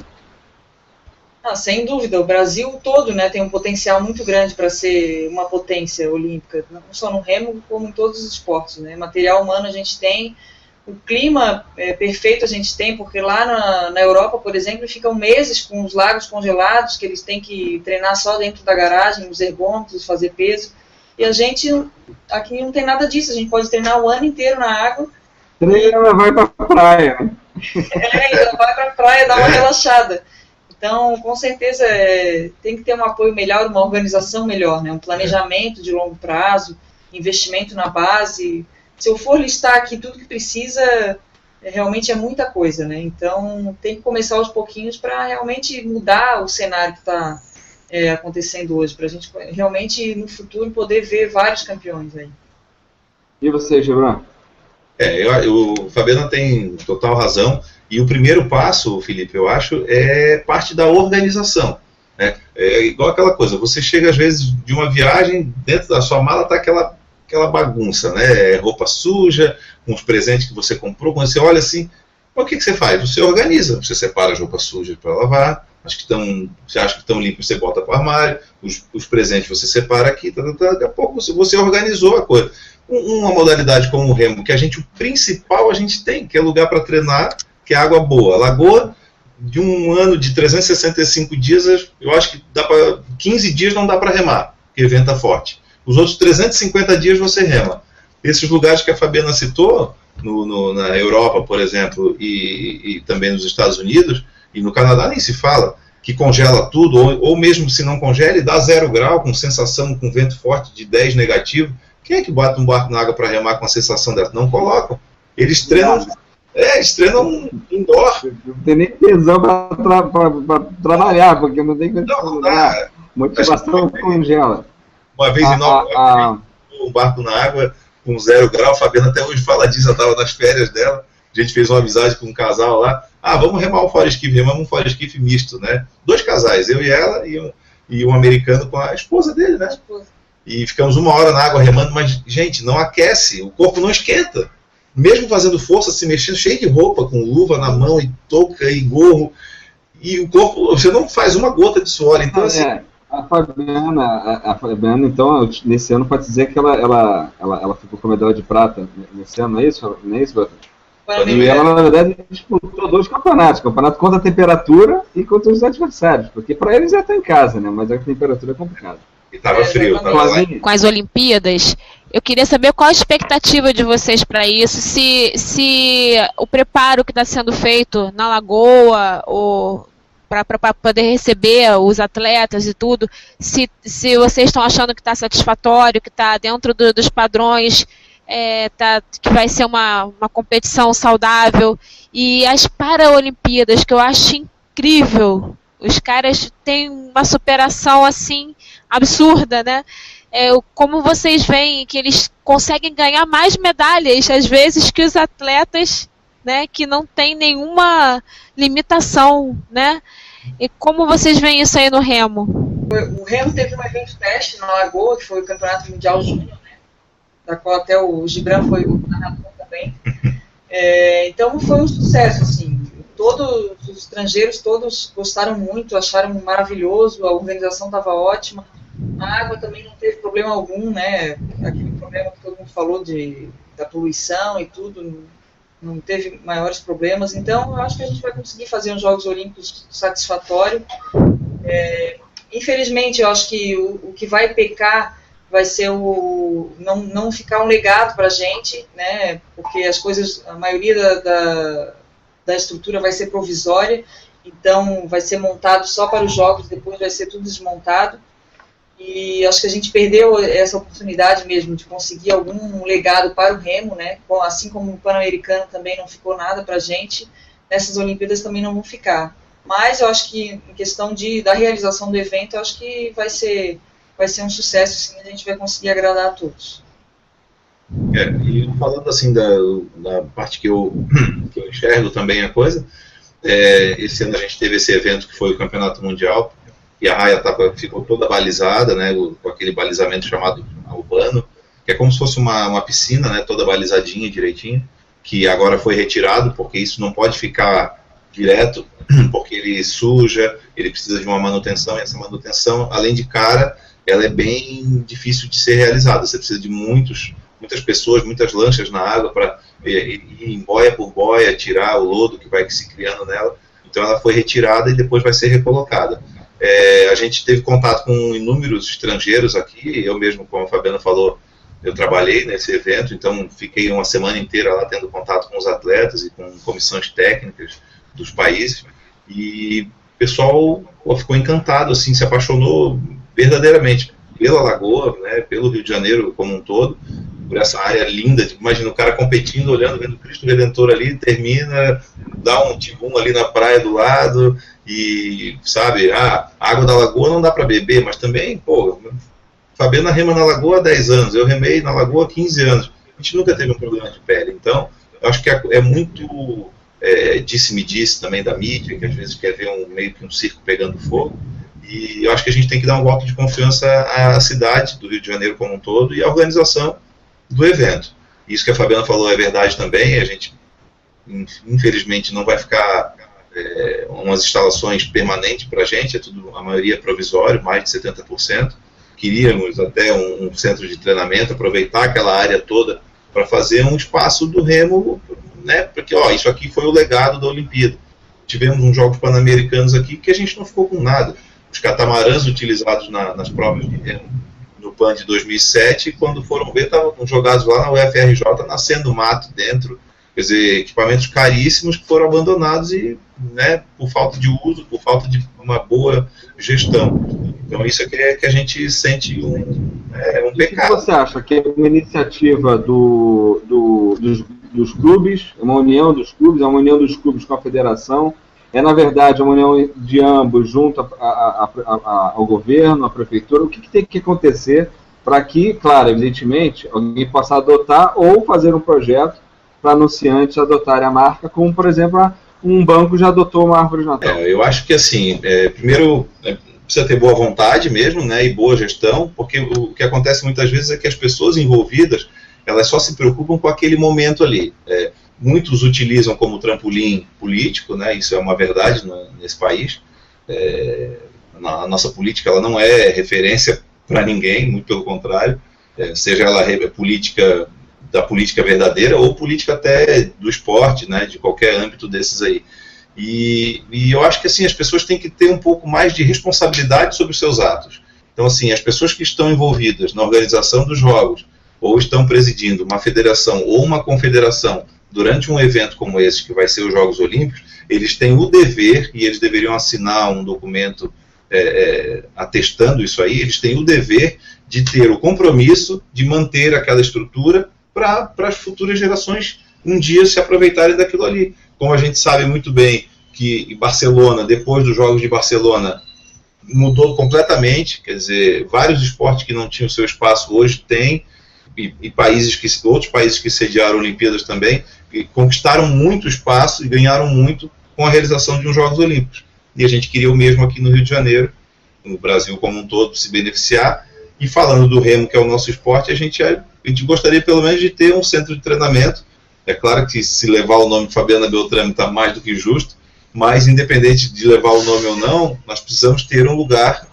Sem dúvida, o Brasil todo, né, tem um potencial muito grande para ser uma potência olímpica, não só no remo, como em todos os esportes, né? Material humano a gente tem, o clima perfeito a gente tem, porque lá na Europa, por exemplo, ficam meses com os lagos congelados, que eles têm que treinar só dentro da garagem, nos ergômetros, fazer peso, e a gente aqui não tem nada disso, a gente pode treinar o ano inteiro na água. Treina, vai pra praia, né? Então vai pra praia, dá uma relaxada. Então, com certeza, tem que ter um apoio melhor, uma organização melhor, né? Um planejamento de longo prazo, investimento na base. Se eu for listar aqui tudo que precisa, realmente é muita coisa, né? Então, tem que começar aos pouquinhos para realmente mudar o cenário que está acontecendo hoje, para a gente realmente no futuro poder ver vários campeões aí. E você, Gibran? O Fabiano tem total razão, e o primeiro passo, Felipe, eu acho, é parte da organização, né? É igual aquela coisa, você chega às vezes de uma viagem, dentro da sua mala está aquela bagunça, né? Roupa suja, com os presentes que você comprou, quando você olha assim, o que você faz? Você organiza, você separa as roupas sujas para lavar, você acha que estão limpas, você bota para o armário, os presentes você separa aqui, daqui a pouco você organizou a coisa. Uma modalidade como o remo, que o principal a gente tem, que é lugar para treinar, que é água boa. Lagoa, de um ano de 365 dias, eu acho que 15 dias não dá para remar, porque venta forte. Os outros 350 dias você rema. Esses lugares que a Fabiana citou, na Europa, por exemplo, e também nos Estados Unidos, e no Canadá nem se fala, que congela tudo, ou mesmo se não congela, dá 0 grau, com sensação, com vento forte de 10 negativo. Quem é que bota um barco na água para remar com a sensação dessa? Não colocam. Eles treinam indoor. Não tem nem tesão para trabalhar, porque não tem motivação congela. Uma vez em Nova York, um barco na água com 0 grau, a Fabiana até hoje fala disso, ela estava nas férias dela, a gente fez uma amizade com um casal lá, vamos remar um fora esquife, remamos um fora esquife misto, né? 2 casais, eu e ela, e um americano com a esposa dele, né? E ficamos 1 hora na água remando, mas, gente, não aquece, o corpo não esquenta. Mesmo fazendo força, se mexendo, cheio de roupa, com luva na mão, e touca, e gorro, e o corpo, você não faz uma gota de suor, então assim... A Fabiana, então, nesse ano pode dizer que ela ficou com a medalha de prata nesse ano, não é isso? Não é isso, Beto? E ela, na verdade, disputou 2 campeonatos. Campeonato contra a temperatura e contra os adversários. Porque para eles já está em casa, né? Mas a temperatura é complicada. E estava frio. Com as Olimpíadas, eu queria saber qual a expectativa de vocês para isso. Se o preparo que está sendo feito na Lagoa, ou para poder receber os atletas e tudo, se vocês estão achando que está satisfatório, que está dentro dos padrões, que vai ser uma competição saudável. E as Paralimpíadas, que eu acho incrível, os caras têm uma superação assim absurda, né? Como vocês veem que eles conseguem ganhar mais medalhas às vezes que os atletas, né, que não tem nenhuma limitação, né? E como vocês veem isso aí no remo? O remo teve um evento teste na Lagoa, que foi o Campeonato Mundial Júnior, né, da qual até o Gibran foi o narrador também. Então foi um sucesso, assim. Todos os estrangeiros, todos gostaram muito, acharam maravilhoso, a organização estava ótima. A água também não teve problema algum, né? Aquele problema que todo mundo falou da poluição e tudo, não teve maiores problemas. Então, eu acho que a gente vai conseguir fazer uns Jogos Olímpicos satisfatórios. Infelizmente, eu acho que o que vai pecar vai ser não ficar um legado para a gente, né? Porque a maioria da estrutura vai ser provisória, então vai ser montado só para os jogos, depois vai ser tudo desmontado. E acho que a gente perdeu essa oportunidade mesmo de conseguir algum legado para o remo, né? Assim como o Pan-Americano também não ficou nada para a gente, nessas Olimpíadas também não vão ficar. Mas eu acho que em questão da realização do evento, eu acho que vai ser um sucesso, sim, a gente vai conseguir agradar a todos. E falando assim da parte que eu enxergo também a coisa, esse ano a gente teve esse evento que foi o Campeonato Mundial, e a raia ficou toda balizada, né, com aquele balizamento chamado albano, que é como se fosse uma piscina, né, toda balizadinha, direitinho, que agora foi retirado, porque isso não pode ficar direto, porque ele suja, ele precisa de uma manutenção, e essa manutenção, além de cara, ela é bem difícil de ser realizada. Você precisa de muitas pessoas, muitas lanchas na água para ir em boia por boia, tirar o lodo que vai se criando nela. Então ela foi retirada e depois vai ser recolocada. A gente teve contato com inúmeros estrangeiros aqui, eu mesmo, como a Fabiana falou, eu trabalhei nesse evento, então fiquei uma semana inteira lá tendo contato com os atletas e com comissões técnicas dos países, e o pessoal ficou encantado, assim, se apaixonou verdadeiramente pela Lagoa, né, pelo Rio de Janeiro como um todo, por essa área linda. Imagina o cara competindo, olhando, vendo o Cristo Redentor ali, termina, dá um tibum ali na praia do lado, e, sabe, a água da lagoa não dá para beber, mas também, pô, Fabiana rema na lagoa há 10 anos, eu remei na lagoa há 15 anos, a gente nunca teve um problema de pele. Então, eu acho que é muito disse-me-disse também da mídia, que às vezes quer ver meio que um circo pegando fogo, e eu acho que a gente tem que dar um voto de confiança à cidade do Rio de Janeiro como um todo e à organização do evento. Isso que a Fabiana falou é verdade também, a gente infelizmente não vai ficar umas instalações permanentes para a gente, é tudo, a maioria provisório, mais de 70%. Queríamos até um centro de treinamento, aproveitar aquela área toda para fazer um espaço do remo, né, porque isso aqui foi o legado da Olimpíada. Tivemos uns Jogos Pan-Americanos aqui que a gente não ficou com nada. Os catamarãs utilizados nas provas de remo no PAN de 2007, quando foram ver, estavam jogados lá na UFRJ, nascendo mato dentro, quer dizer, equipamentos caríssimos que foram abandonados e, né, por falta de uso, por falta de uma boa gestão. Então isso é que a gente sente um pecado. O que você acha? Que é uma iniciativa dos clubes, uma união dos clubes, uma união dos clubes com a federação, é na verdade uma união de ambos junto ao governo, à prefeitura? O que tem que acontecer para que, claro, evidentemente, alguém possa adotar ou fazer um projeto para anunciantes adotarem a marca, como, por exemplo, um banco já adotou uma árvore de Natal? Eu acho que, assim, primeiro, precisa ter boa vontade mesmo, né, e boa gestão, porque o que acontece muitas vezes é que as pessoas envolvidas, elas só se preocupam com aquele momento ali. Muitos utilizam como trampolim político, né, isso é uma verdade nesse país. A nossa política ela não é referência para ninguém, muito pelo contrário, seja ela política da política verdadeira ou política até do esporte, né, de qualquer âmbito desses aí. E eu acho que assim, as pessoas têm que ter um pouco mais de responsabilidade sobre os seus atos. Então, assim, as pessoas que estão envolvidas na organização dos jogos, ou estão presidindo uma federação ou uma confederação durante um evento como esse, que vai ser os Jogos Olímpicos, eles têm o dever, e eles deveriam assinar um documento atestando isso aí, eles têm o dever de ter o compromisso de manter aquela estrutura para as futuras gerações um dia se aproveitarem daquilo ali. Como a gente sabe muito bem que Barcelona, depois dos Jogos de Barcelona, mudou completamente, quer dizer, vários esportes que não tinham seu espaço hoje têm, e outros países que sediaram Olimpíadas também, que conquistaram muito espaço e ganharam muito com a realização de uns Jogos Olímpicos. E a gente queria o mesmo aqui no Rio de Janeiro, no Brasil como um todo, se beneficiar. E falando do remo, que é o nosso esporte, a gente gostaria pelo menos de ter um centro de treinamento. É claro que se levar o nome de Fabiana Beltrame está mais do que justo, mas independente de levar o nome ou não, nós precisamos ter um lugar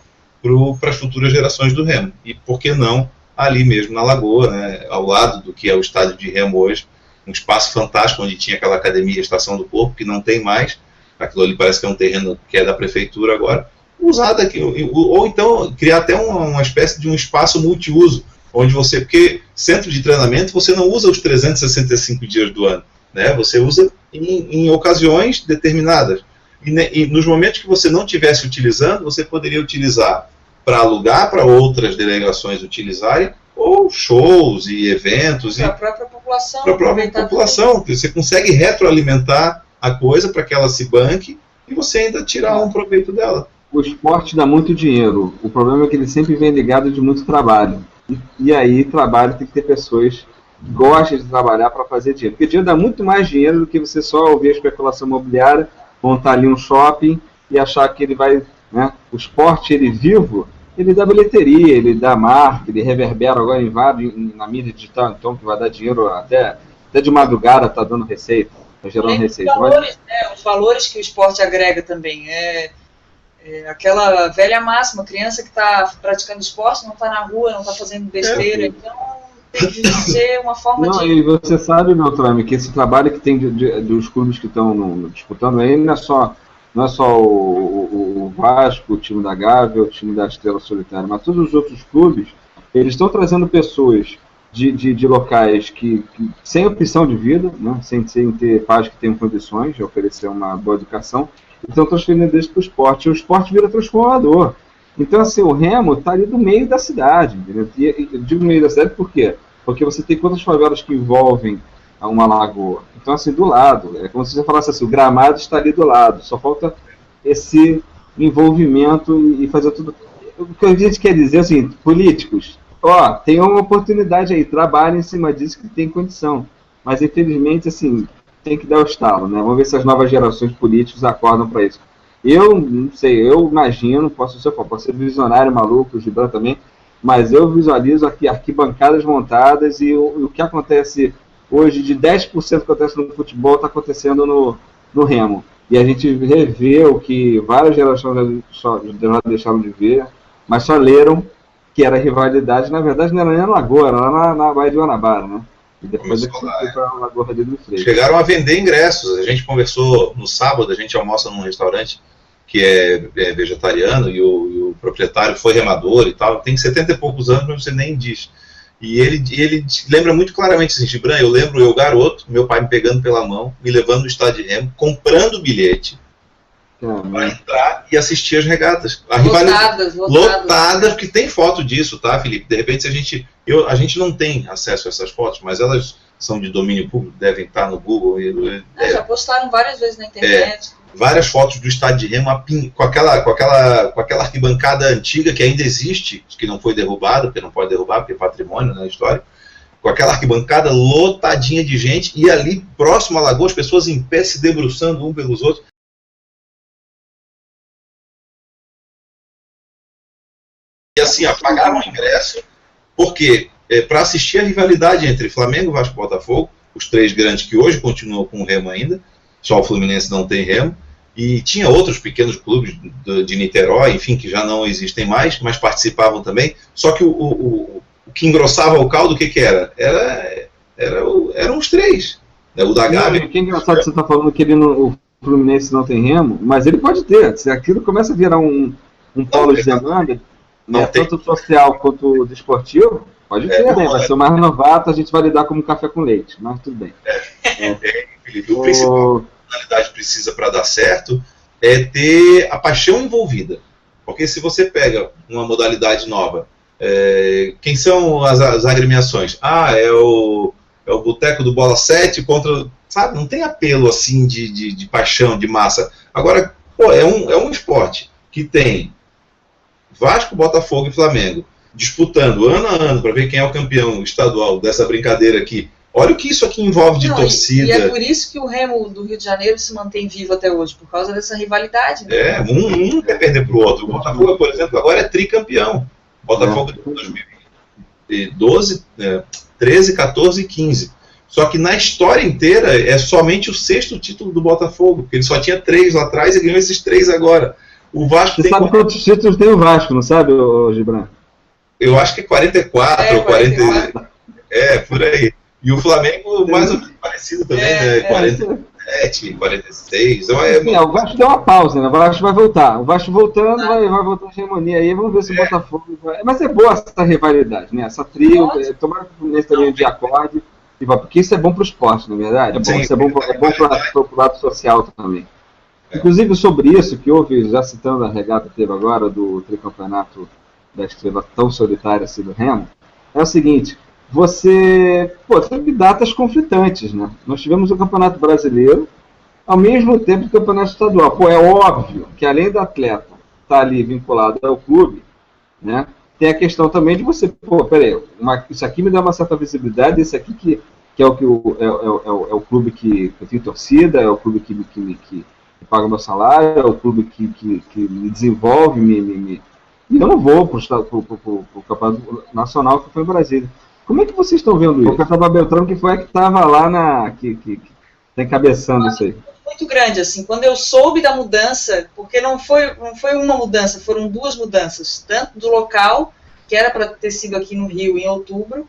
para as futuras gerações do remo. E por que não ali mesmo na Lagoa, né, ao lado do que é o estádio de remo hoje, um espaço fantástico onde tinha aquela academia Estação do Corpo, que não tem mais. Aquilo ali parece que é um terreno que é da prefeitura agora, usado aqui, ou então criar até uma espécie de um espaço multiuso, onde porque centro de treinamento você não usa os 365 dias do ano, né? Você usa em ocasiões determinadas, e nos momentos que você não estivesse utilizando, você poderia utilizar para alugar para outras delegações utilizarem, ou shows e eventos. Para a própria população. Para a própria população, você consegue retroalimentar a coisa para que ela se banque e você ainda tirar um proveito dela. O esporte dá muito dinheiro, o problema é que ele sempre vem ligado de muito trabalho. E aí, trabalho tem que ter pessoas que gostam de trabalhar para fazer dinheiro. Porque dinheiro dá muito mais dinheiro do que você só ouvir a especulação imobiliária, montar ali um shopping e achar que ele vai... Né? O esporte, ele vivo, ele dá bilheteria, ele dá marca, ele reverbera agora na mídia digital, então, que vai dar dinheiro até de madrugada, está dando receita, está gerando receita. Os valores que o esporte agrega também. Aquela velha máxima, criança que está praticando esporte não está na rua, não está fazendo besteira, então tem que ser uma forma de... E você sabe, Beltrame, que esse trabalho que tem dos clubes que estão disputando aí não é só o Vasco, o time da Gávea, o time da Estrela Solitária, mas todos os outros clubes, eles estão trazendo pessoas de locais que sem opção de vida, né, sem ter pais que tenham condições de oferecer uma boa educação, então transferindo isso para o esporte. E o esporte vira transformador. Então, assim, o remo está ali no meio da cidade. Entendeu? E eu digo no meio da cidade por quê? porque você tem quantas favelas que envolvem uma lagoa? Então, assim, do lado, é como se você falasse assim, o Gramado está ali do lado, só falta esse envolvimento e fazer tudo. O que a gente quer dizer, assim, políticos, tem uma oportunidade aí, trabalhem em cima disso que tem condição, mas infelizmente, assim, tem que dar o estalo, né? Vamos ver se as novas gerações políticos acordam para isso. Eu não sei, eu imagino, posso ser visionário, maluco, o Gibran também, mas eu visualizo aqui arquibancadas montadas e o que acontece hoje, de 10% que acontece no futebol, está acontecendo no remo. E a gente revê o que várias gerações já deixaram de ver, mas só leram que era rivalidade. Na verdade, não era nem na Lagoa, era lá na Baía de Guanabara, né? E depois foi para a Lagoa Rodrigo do Freire. Chegaram a vender ingressos. A gente conversou no sábado, a gente almoça num restaurante que é vegetariano e o proprietário foi remador e tal. Tem 70 e poucos anos, mas você nem diz. E ele lembra muito claramente assim, Gibran, eu lembro eu garoto, meu pai me pegando pela mão, me levando no estádio de remo, comprando bilhete para entrar e assistir as regatas. Lotadas, porque tem foto disso, tá, Felipe? De repente a gente não tem acesso a essas fotos, mas elas são de domínio público, devem estar no Google. Já postaram várias vezes na internet. Várias fotos do estádio de remo com aquela arquibancada antiga que ainda existe, que não foi derrubada, porque não pode derrubar, porque é patrimônio na história, com aquela arquibancada lotadinha de gente, e ali próximo à lagoa, as pessoas em pé se debruçando um pelos outros. E assim, pagaram o ingresso, porque para assistir a rivalidade entre Flamengo, Vasco e Botafogo, os três grandes que hoje continuam com o remo ainda, só o Fluminense não tem remo, e tinha outros pequenos clubes de Niterói, enfim, que já não existem mais, mas participavam também, só que o que engrossava o caldo, o que era? Eram os três. O da Gávea. Que é engraçado que você está falando que o Fluminense não tem remo, mas ele pode ter, se aquilo começa a virar um polo de demanda, tanto social quanto desportivo, pode ter, né? Vai ser o mais novato, a gente vai lidar como café com leite, mas tudo bem. Felipe, o principal que a personalidade precisa para dar certo é ter a paixão envolvida. Porque se você pega uma modalidade nova, quem são as agremiações? É o boteco do Bola 7 contra... Sabe, não tem apelo assim de paixão, de massa. Agora, é um esporte que tem Vasco, Botafogo e Flamengo disputando ano a ano para ver quem é o campeão estadual dessa brincadeira aqui. Olha o que isso aqui envolve de torcida. E é por isso que o remo do Rio de Janeiro se mantém vivo até hoje, por causa dessa rivalidade. Né? Um quer perder para o outro. O Botafogo, por exemplo, agora é tricampeão. Botafogo de 2012, 13, 14 e 15. Só que na história inteira é somente o 6º título do Botafogo, porque ele só tinha 3 lá atrás e ganhou esses 3 agora. O Vasco Você sabe quantos títulos tem o Vasco, não sabe, Gibran? Eu acho que é 44 ou 40. Por aí. E o Flamengo, mais ou menos parecido também, né? 47, 46. O Vasco deu uma pausa, né? O Vasco vai voltar. O Vasco voltando, vai voltar a hegemonia aí. Vamos ver se o Botafogo vai. Mas é boa essa rivalidade, né? Essa trio. Tomara que o Fluminense também de acorde. Porque isso é bom para o esporte, na verdade. Isso é bom para o lado social também. Inclusive, sobre isso, que houve, já citando a regata que teve agora, do tricampeonato da estrela tão solitária assim do remo, é o seguinte, você teve datas conflitantes, né? Nós tivemos o Campeonato Brasileiro, ao mesmo tempo que o Campeonato Estadual. É óbvio que além do atleta estar ali vinculado ao clube, né, tem a questão também de você, peraí, isso aqui me dá uma certa visibilidade, esse aqui que é o clube que eu tenho torcida, é o clube que paga o meu salário, é o clube que me desenvolve, e eu não vou para o Campeonato Nacional que foi em Brasília. Como é que vocês estão vendo isso? O Café Beltrão, que foi a que estava lá que encabeçando isso aí. Muito grande, assim, quando eu soube da mudança, porque não foi uma mudança, foram 2 mudanças, tanto do local, que era para ter sido aqui no Rio em outubro,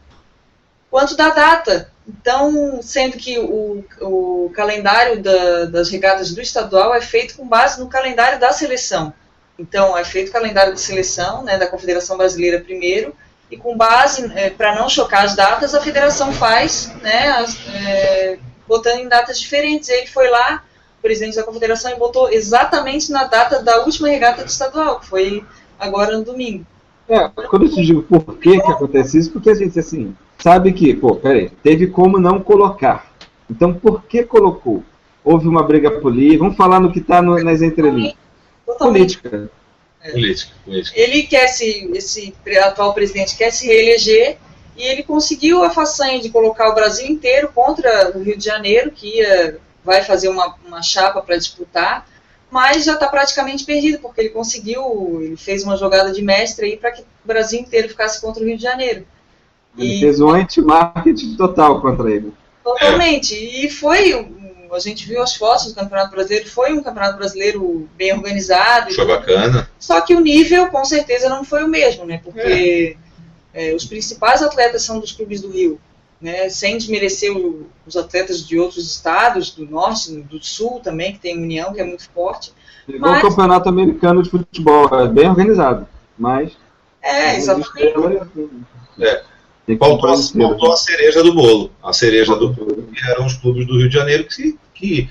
quanto da data. Então, sendo que o calendário das regatas do estadual é feito com base no calendário da seleção. Então, é feito o calendário de seleção, né, da Confederação Brasileira primeiro, e com base, para não chocar as datas, a federação faz, né, botando em datas diferentes. Ele foi lá, o presidente da confederação, e botou exatamente na data da última regata do estadual, que foi agora no domingo. Quando eu te digo por que acontece isso, porque a gente, assim, sabe que, peraí, teve como não colocar. Então, por que colocou? Houve uma briga política. Vamos falar no que está nas entrelinhas. Política. Política. Ele quer esse atual presidente quer se reeleger, e ele conseguiu a façanha de colocar o Brasil inteiro contra o Rio de Janeiro, que vai fazer uma chapa para disputar, mas já está praticamente perdido, porque ele fez uma jogada de mestre aí para que o Brasil inteiro ficasse contra o Rio de Janeiro. Ele fez um anti-marketing total contra ele. Totalmente. E a gente viu as fotos do Campeonato Brasileiro, foi um Campeonato Brasileiro bem organizado. Foi bacana. Só que o nível, com certeza, não foi o mesmo, né? Porque os principais atletas são dos clubes do Rio, né? Sem desmerecer os atletas de outros estados, do Norte, do Sul também, que tem União, que é muito forte. Igual o Campeonato Americano de Futebol, é bem organizado, mas... exatamente. Faltou a cereja do bolo. A cereja do bolo eram os clubes do Rio de Janeiro que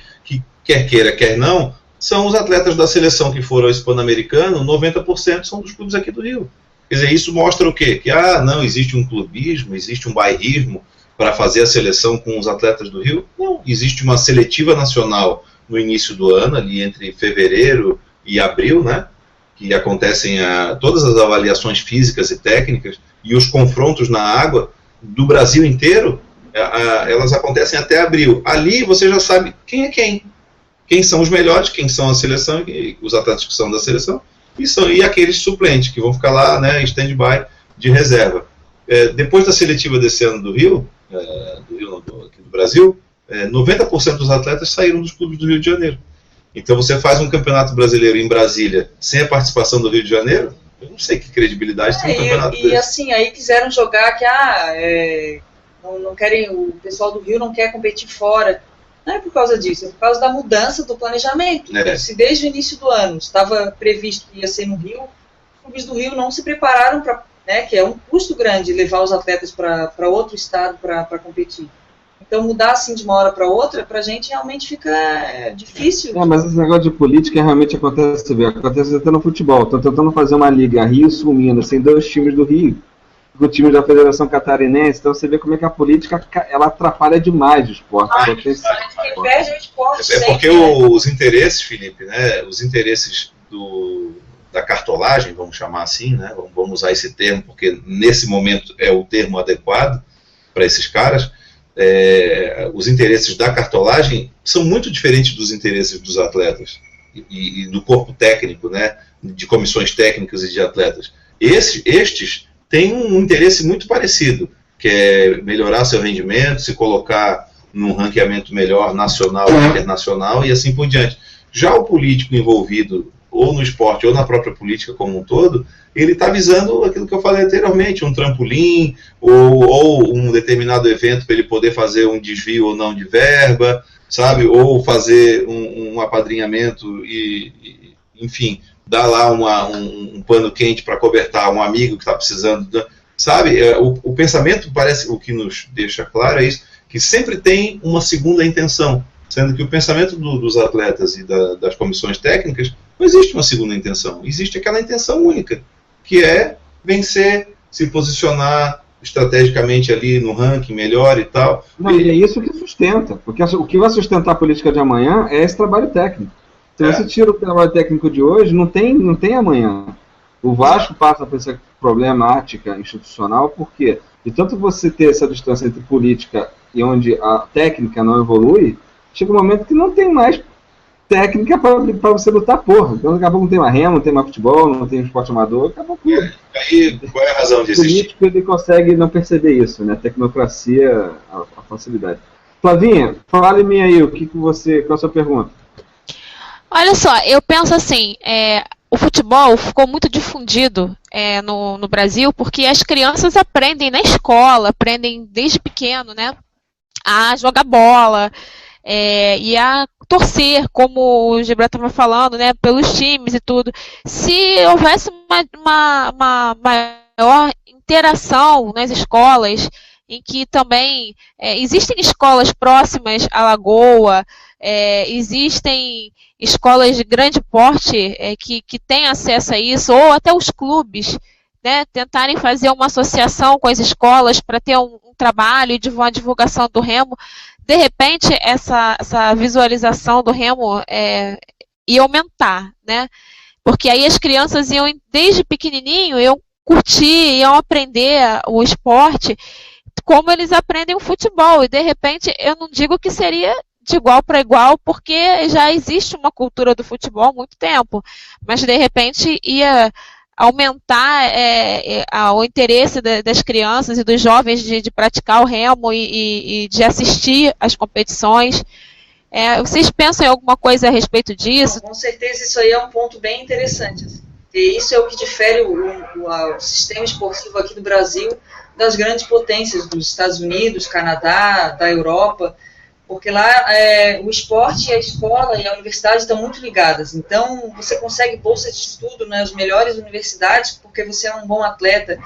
quer queira, quer não, são os atletas da seleção que foram a esse Pan-Americano, 90% são dos clubes aqui do Rio. Quer dizer, isso mostra o quê? Que não existe um clubismo, existe um bairrismo para fazer a seleção com os atletas do Rio. Não, existe uma seletiva nacional no início do ano, ali entre fevereiro e abril, né? Que acontecem todas as avaliações físicas e técnicas e os confrontos na água do Brasil inteiro, elas acontecem até abril. Ali você já sabe quem é quem são os melhores, quem são a seleção, os atletas que são da seleção, e aqueles suplentes que vão ficar lá, né, stand-by de reserva. Depois da seletiva desse ano do Rio, aqui do Brasil, 90% dos atletas saíram dos clubes do Rio de Janeiro. Então você faz um campeonato brasileiro em Brasília sem a participação do Rio de Janeiro, eu não sei que credibilidade tem um campeonato desse. E assim, aí quiseram jogar que não querem, o pessoal do Rio não quer competir fora. Não é por causa disso, é por causa da mudança do planejamento. Se desde o início do ano estava previsto que ia ser no Rio, os clubes do Rio não se prepararam para, que é um custo grande levar os atletas para outro estado para competir. Então, mudar assim de uma hora para outra, para a gente realmente fica difícil. Mas esse negócio de política realmente acontece até no futebol. Estão tentando fazer uma liga Rio-Sul-Minas, sem 2 times do Rio, com o time da Federação Catarinense. Então, você vê como é que a política ela atrapalha demais o esporte. Quem perde é o esporte. Porque os interesses, Felipe, né, os interesses da cartolagem, vamos chamar assim, né, vamos usar esse termo, porque nesse momento é o termo adequado para esses caras. Os interesses da cartolagem são muito diferentes dos interesses dos atletas e do corpo técnico, né, de comissões técnicas e de atletas. Estes têm um interesse muito parecido, que é melhorar seu rendimento, se colocar num ranqueamento melhor nacional e internacional e assim por diante. Já o político envolvido ou no esporte ou na própria política como um todo, ele está visando aquilo que eu falei anteriormente, um trampolim ou um determinado evento para ele poder fazer um desvio ou não de verba, sabe? Ou fazer um apadrinhamento e enfim, dar lá um pano quente para cobertar um amigo que está precisando, sabe? O pensamento, parece, o que nos deixa claro é isso, que sempre tem uma segunda intenção, sendo que o pensamento dos atletas e das comissões técnicas não existe uma segunda intenção, existe aquela intenção única, que é vencer, se posicionar estrategicamente ali no ranking melhor e tal. Não, e é isso que sustenta, porque o que vai sustentar a política de amanhã é esse trabalho técnico. Se você tira o trabalho técnico de hoje, não tem amanhã. O Vasco passa por essa problemática institucional, porque de tanto você ter essa distância entre política e onde a técnica não evolui, chega um momento que não tem mais técnica para você lutar, porra. Então daqui a pouco não tem mais remo, não tem mais futebol, não tem esporte amador, acabou tudo. Aí, qual é a razão de existir? O político ele consegue não perceber isso, né? A tecnocracia, a facilidade. Flavinha, fale-me aí, qual é a sua pergunta? Olha só, eu penso assim, o futebol ficou muito difundido no Brasil porque as crianças aprendem na escola, aprendem desde pequeno, né, a jogar bola e a torcer, como o Gibran estava falando, né, pelos times e tudo. Se houvesse uma maior interação nas escolas, em que também existem escolas próximas à lagoa, existem escolas de grande porte que têm acesso a isso, ou até os clubes né, tentarem fazer uma associação com as escolas para ter um trabalho de uma divulgação do remo, de repente essa visualização do remo ia aumentar, né? Porque aí as crianças iam, desde pequenininho, iam curtir, iam aprender o esporte como eles aprendem o futebol. E, de repente, eu não digo que seria de igual para igual, porque já existe uma cultura do futebol há muito tempo. Mas, de repente, ia aumentar o interesse das crianças e dos jovens de praticar o remo e de assistir às competições. Vocês pensam em alguma coisa a respeito disso? Com certeza isso aí é um ponto bem interessante. Assim. E isso é o que difere o sistema esportivo aqui do Brasil das grandes potências dos Estados Unidos, Canadá, da Europa, porque lá o esporte, a escola e a universidade estão muito ligadas. Então você consegue bolsa de estudo nas melhores universidades porque você é um bom atleta.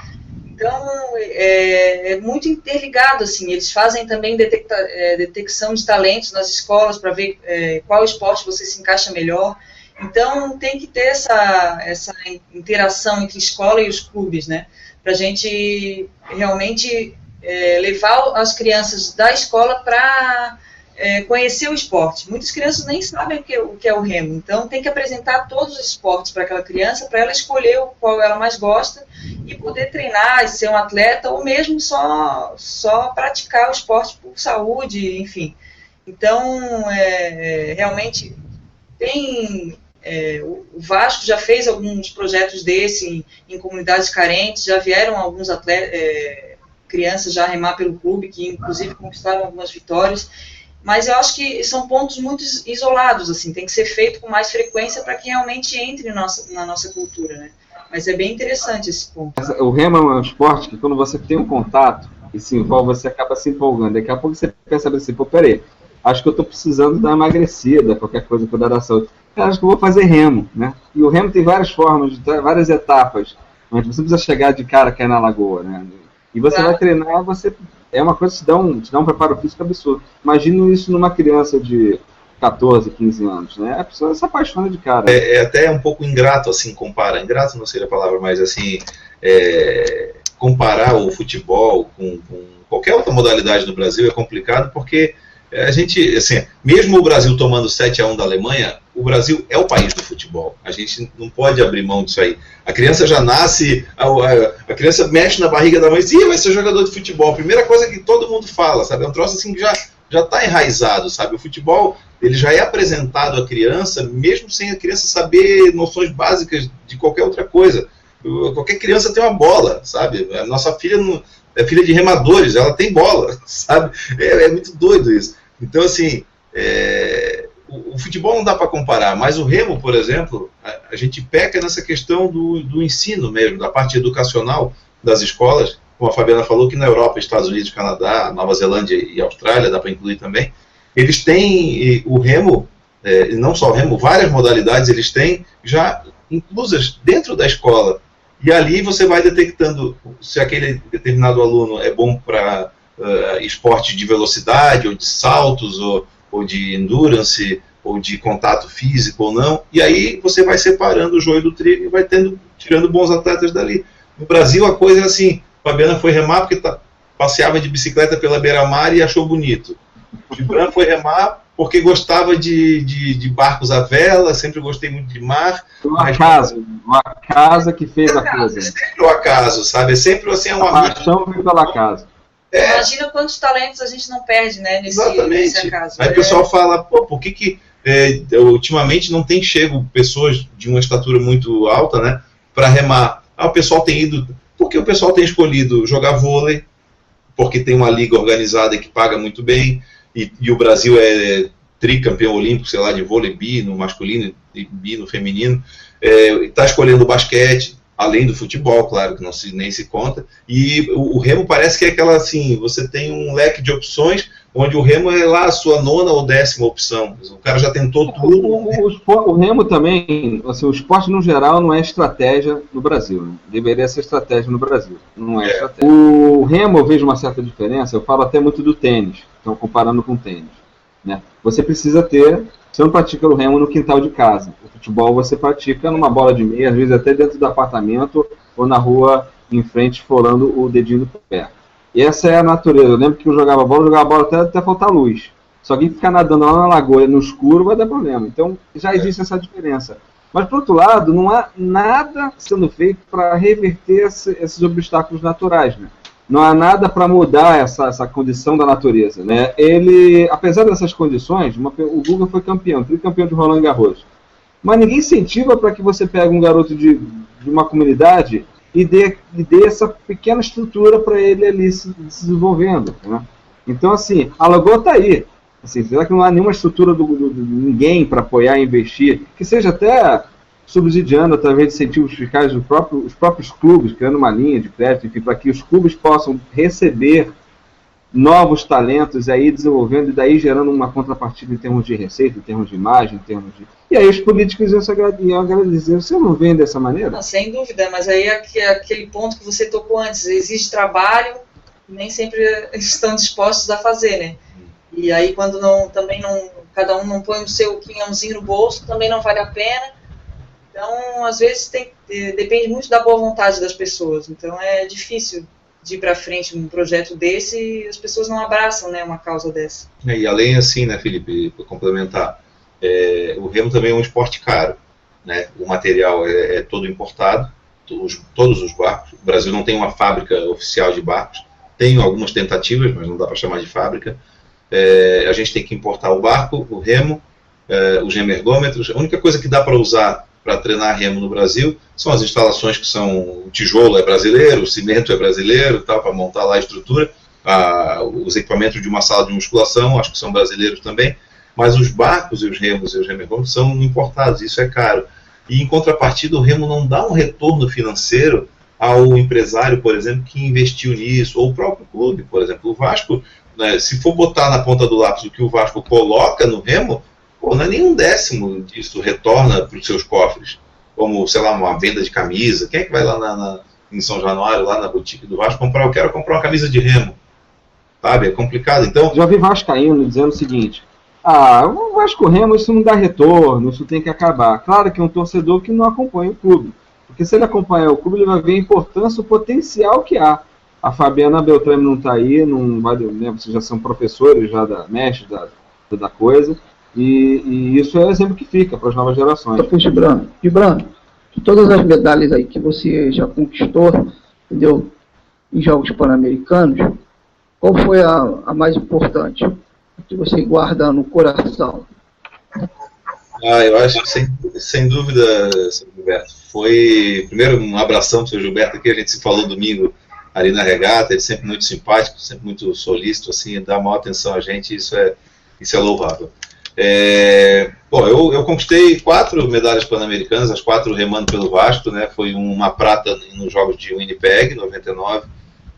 Então, é muito interligado, assim, eles fazem também detecção de talentos nas escolas para ver qual esporte você se encaixa melhor. Então, tem que ter essa interação entre escola e os clubes, né, para a gente realmente levar as crianças da escola para conhecer o esporte. Muitas crianças nem sabem o que é o remo, então tem que apresentar todos os esportes para aquela criança, para ela escolher o qual ela mais gosta e poder treinar e ser um atleta, ou mesmo só praticar o esporte por saúde, enfim. Então, realmente, o Vasco já fez alguns projetos desse em comunidades carentes, já vieram alguns crianças já remar pelo clube, que inclusive conquistaram algumas vitórias. Mas eu acho que são pontos muito isolados, assim, tem que ser feito com mais frequência para que realmente entre na nossa cultura, né? Mas é bem interessante esse ponto. O remo é um esporte que quando você tem um contato e se envolve, você acaba se empolgando. Daqui a pouco você pensa assim, pô, peraí, acho que eu estou precisando dar uma emagrecida, qualquer coisa, cuidar da saúde. Cara, acho que eu vou fazer remo, né? E o remo tem várias formas, várias etapas. Mas você precisa chegar de cara cair na lagoa, né? E você vai treinar, é uma coisa que te dá um preparo físico absurdo. Imagina isso numa criança de 14, 15 anos, né? A pessoa se apaixona de cara. É até um pouco ingrato, assim, ingrato não seria a palavra, mas assim, comparar o futebol com qualquer outra modalidade no Brasil é complicado, porque a gente, assim, mesmo o Brasil tomando 7-1 da Alemanha, o Brasil é o país do futebol. A gente não pode abrir mão disso aí. A criança já nasce, a criança mexe na barriga da mãe e diz, vai ser jogador de futebol. A primeira coisa que todo mundo fala, sabe? É um troço assim que já está enraizado, sabe? O futebol, ele já é apresentado à criança, mesmo sem a criança saber noções básicas de qualquer outra coisa. Qualquer criança tem uma bola, sabe? A nossa filha é filha de remadores, ela tem bola, sabe? É muito doido isso. Então, assim, o futebol não dá para comparar, mas o remo, por exemplo, a gente peca nessa questão do ensino mesmo, da parte educacional das escolas, como a Fabiana falou, que na Europa, Estados Unidos, Canadá, Nova Zelândia e Austrália, dá para incluir também, eles têm o remo, não só o remo, várias modalidades eles têm já inclusas dentro da escola. E ali você vai detectando se aquele determinado aluno é bom para esporte de velocidade, ou de saltos, ou de endurance, ou de contato físico ou não. E aí você vai separando o joio do trigo e vai tirando bons atletas dali. No Brasil a coisa é assim, Fabiana foi remar porque passeava de bicicleta pela beira-mar e achou bonito. O Gibran foi remar porque gostava de barcos à vela, sempre gostei muito de mar. Um acaso que fez a coisa. É sempre o acaso, sabe? É sempre assim, uma paixão vem pela acaso. Imagina quantos talentos a gente não perde, né, nesse acaso. Aí o pessoal fala, pô, por que ultimamente não tem chego pessoas de uma estatura muito alta, né, para remar? O pessoal tem ido, porque o pessoal tem escolhido jogar vôlei, porque tem uma liga organizada que paga muito bem, e o Brasil é tricampeão olímpico, sei lá, de vôlei bi no masculino e bi no feminino, está escolhendo o basquete, além do futebol, claro, que nem se conta, e o remo parece que é aquela assim, você tem um leque de opções, onde o remo é lá a sua 9ª ou 10ª opção, o cara já tentou tudo. O remo também, assim, o esporte no geral não é estratégia no Brasil, né? Deveria ser estratégia no Brasil, não é estratégia. O remo eu vejo uma certa diferença, eu falo até muito do tênis, então comparando com o tênis, né? Você não pratica o remo no quintal de casa. O futebol você pratica numa bola de meia, às vezes até dentro do apartamento, ou na rua em frente esfolando o dedinho do pé. E essa é a natureza. Eu lembro que eu jogava bola até faltar luz. Se alguém ficar nadando lá na lagoa no escuro, vai dar problema. Então já existe essa diferença. Mas, por outro lado, não há nada sendo feito para reverter esses obstáculos naturais, né? Não há nada para mudar essa condição da natureza, né? Ele, apesar dessas condições, o Guga foi campeão, tricampeão de Roland Garros. Mas ninguém incentiva para que você pegue um garoto de uma comunidade e dê essa pequena estrutura para ele ali se desenvolvendo, né? Então, assim, a lagoa está aí. Assim, será que não há nenhuma estrutura de ninguém para apoiar e investir, que seja até subsidiando através de incentivos fiscais os próprios clubes, criando uma linha de crédito, enfim, para que os clubes possam receber novos talentos e aí desenvolvendo e daí gerando uma contrapartida em termos de receita, em termos de imagem, em termos de... E aí os políticos iam agradecer. Você não vê dessa maneira? Não, sem dúvida, mas aí é aquele ponto que você tocou antes, exige trabalho, nem sempre estão dispostos a fazer, né? E aí quando cada um não põe o seu quinhãozinho no bolso, também não vale a pena. Então, às vezes, depende muito da boa vontade das pessoas. Então, é difícil de ir para frente um projeto desse e as pessoas não abraçam, né, uma causa dessa. E além, assim, né, Felipe, para complementar, o remo também é um esporte caro, né? O material é todo importado, todos os barcos. O Brasil não tem uma fábrica oficial de barcos. Tem algumas tentativas, mas não dá para chamar de fábrica. A gente tem que importar o barco, o remo, os remergômetros. A única coisa que dá para usar para treinar remo no Brasil são as instalações que são, o tijolo é brasileiro, o cimento é brasileiro, para montar lá a estrutura, os equipamentos de uma sala de musculação, acho que são brasileiros também, mas os barcos e os remos e os remergômetros são importados, isso é caro. E em contrapartida o remo não dá um retorno financeiro ao empresário, por exemplo, que investiu nisso, ou o próprio clube, por exemplo. O Vasco, né, se for botar na ponta do lápis o que o Vasco coloca no remo, não é nem um décimo disso retorna para os seus cofres, como, sei lá, uma venda de camisa. Quem é que vai lá em São Januário, lá na boutique do Vasco, eu quero comprar uma camisa de remo, sabe? É complicado. Então, já vi vascaíno dizendo o seguinte: o Vasco Remo, isso não dá retorno, isso tem que acabar. Claro que é um torcedor que não acompanha o clube, porque se ele acompanhar o clube, ele vai ver a importância, o potencial que há. A Fabiana Beltrame não está aí, não vai, né, vocês já são professores já da mestre da coisa. E isso é o exemplo que fica para as novas gerações. Gibran, de todas as medalhas aí que você já conquistou, entendeu, em Jogos Pan-Americanos, qual foi a mais importante que você guarda no coração? Eu acho que sem dúvida, Sr. Gilberto, foi, primeiro, um abração para o Sr. Gilberto, que a gente se falou domingo ali na regata, ele sempre muito simpático, sempre muito solícito, assim, dá maior atenção a gente, isso é louvável. Eu conquistei 4 medalhas pan-americanas, as 4 remando pelo Vasco, né? Foi uma prata nos Jogos de Winnipeg, 99.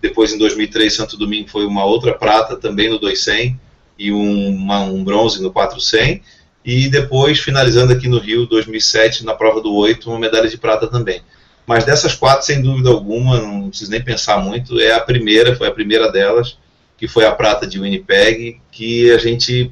Depois, em 2003, Santo Domingo, foi uma outra prata também no 200 e um bronze no 400. E depois, finalizando aqui no Rio, 2007, na prova do 8, uma medalha de prata também. Mas dessas 4, sem dúvida alguma, não preciso nem pensar muito, foi a primeira delas, que foi a prata de Winnipeg, que a gente...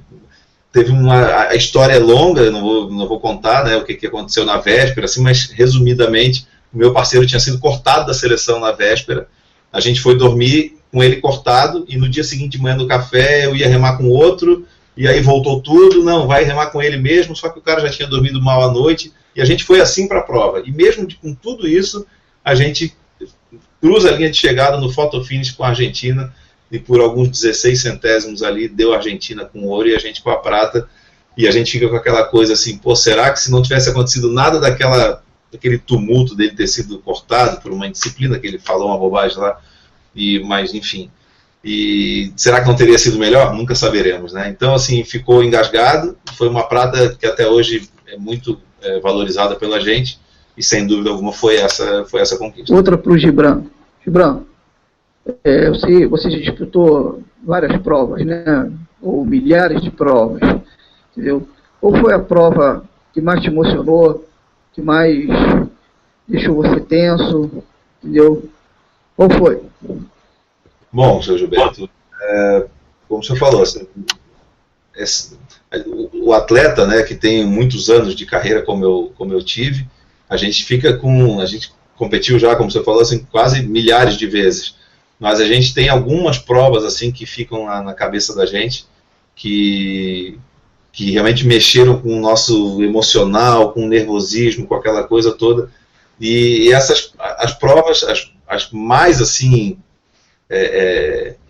a história é longa, não vou contar, né, o que aconteceu na véspera, assim, mas resumidamente, o meu parceiro tinha sido cortado da seleção na véspera, a gente foi dormir com ele cortado, e no dia seguinte de manhã no café eu ia remar com outro, e aí voltou tudo, não, vai remar com ele mesmo, só que o cara já tinha dormido mal à noite, e a gente foi assim para a prova, e mesmo com tudo isso, a gente cruza a linha de chegada no photo finish com a Argentina, e por alguns 16 centésimos ali, deu a Argentina com ouro e a gente com a prata, e a gente fica com aquela coisa assim, será que se não tivesse acontecido nada daquele tumulto dele ter sido cortado por uma indisciplina, que ele falou uma bobagem lá, mas enfim, e será que não teria sido melhor? Nunca saberemos, né? Então, assim, ficou engasgado, foi uma prata que até hoje é muito valorizada pela gente, e sem dúvida alguma foi essa conquista. Outra para o Gibran. Você já disputou várias provas, né? Ou milhares de provas, entendeu? Qual foi a prova que mais te emocionou, que mais deixou você tenso, entendeu? Qual foi? Bom, Sr. Gilberto, como o senhor falou, assim, o atleta, né, que tem muitos anos de carreira como eu tive, a gente competiu já, como você falou, assim, quase milhares de vezes. Mas a gente tem algumas provas assim que ficam na cabeça da gente, que realmente mexeram com o nosso emocional, com o nervosismo, com aquela coisa toda. E essas, as provas, as mais assim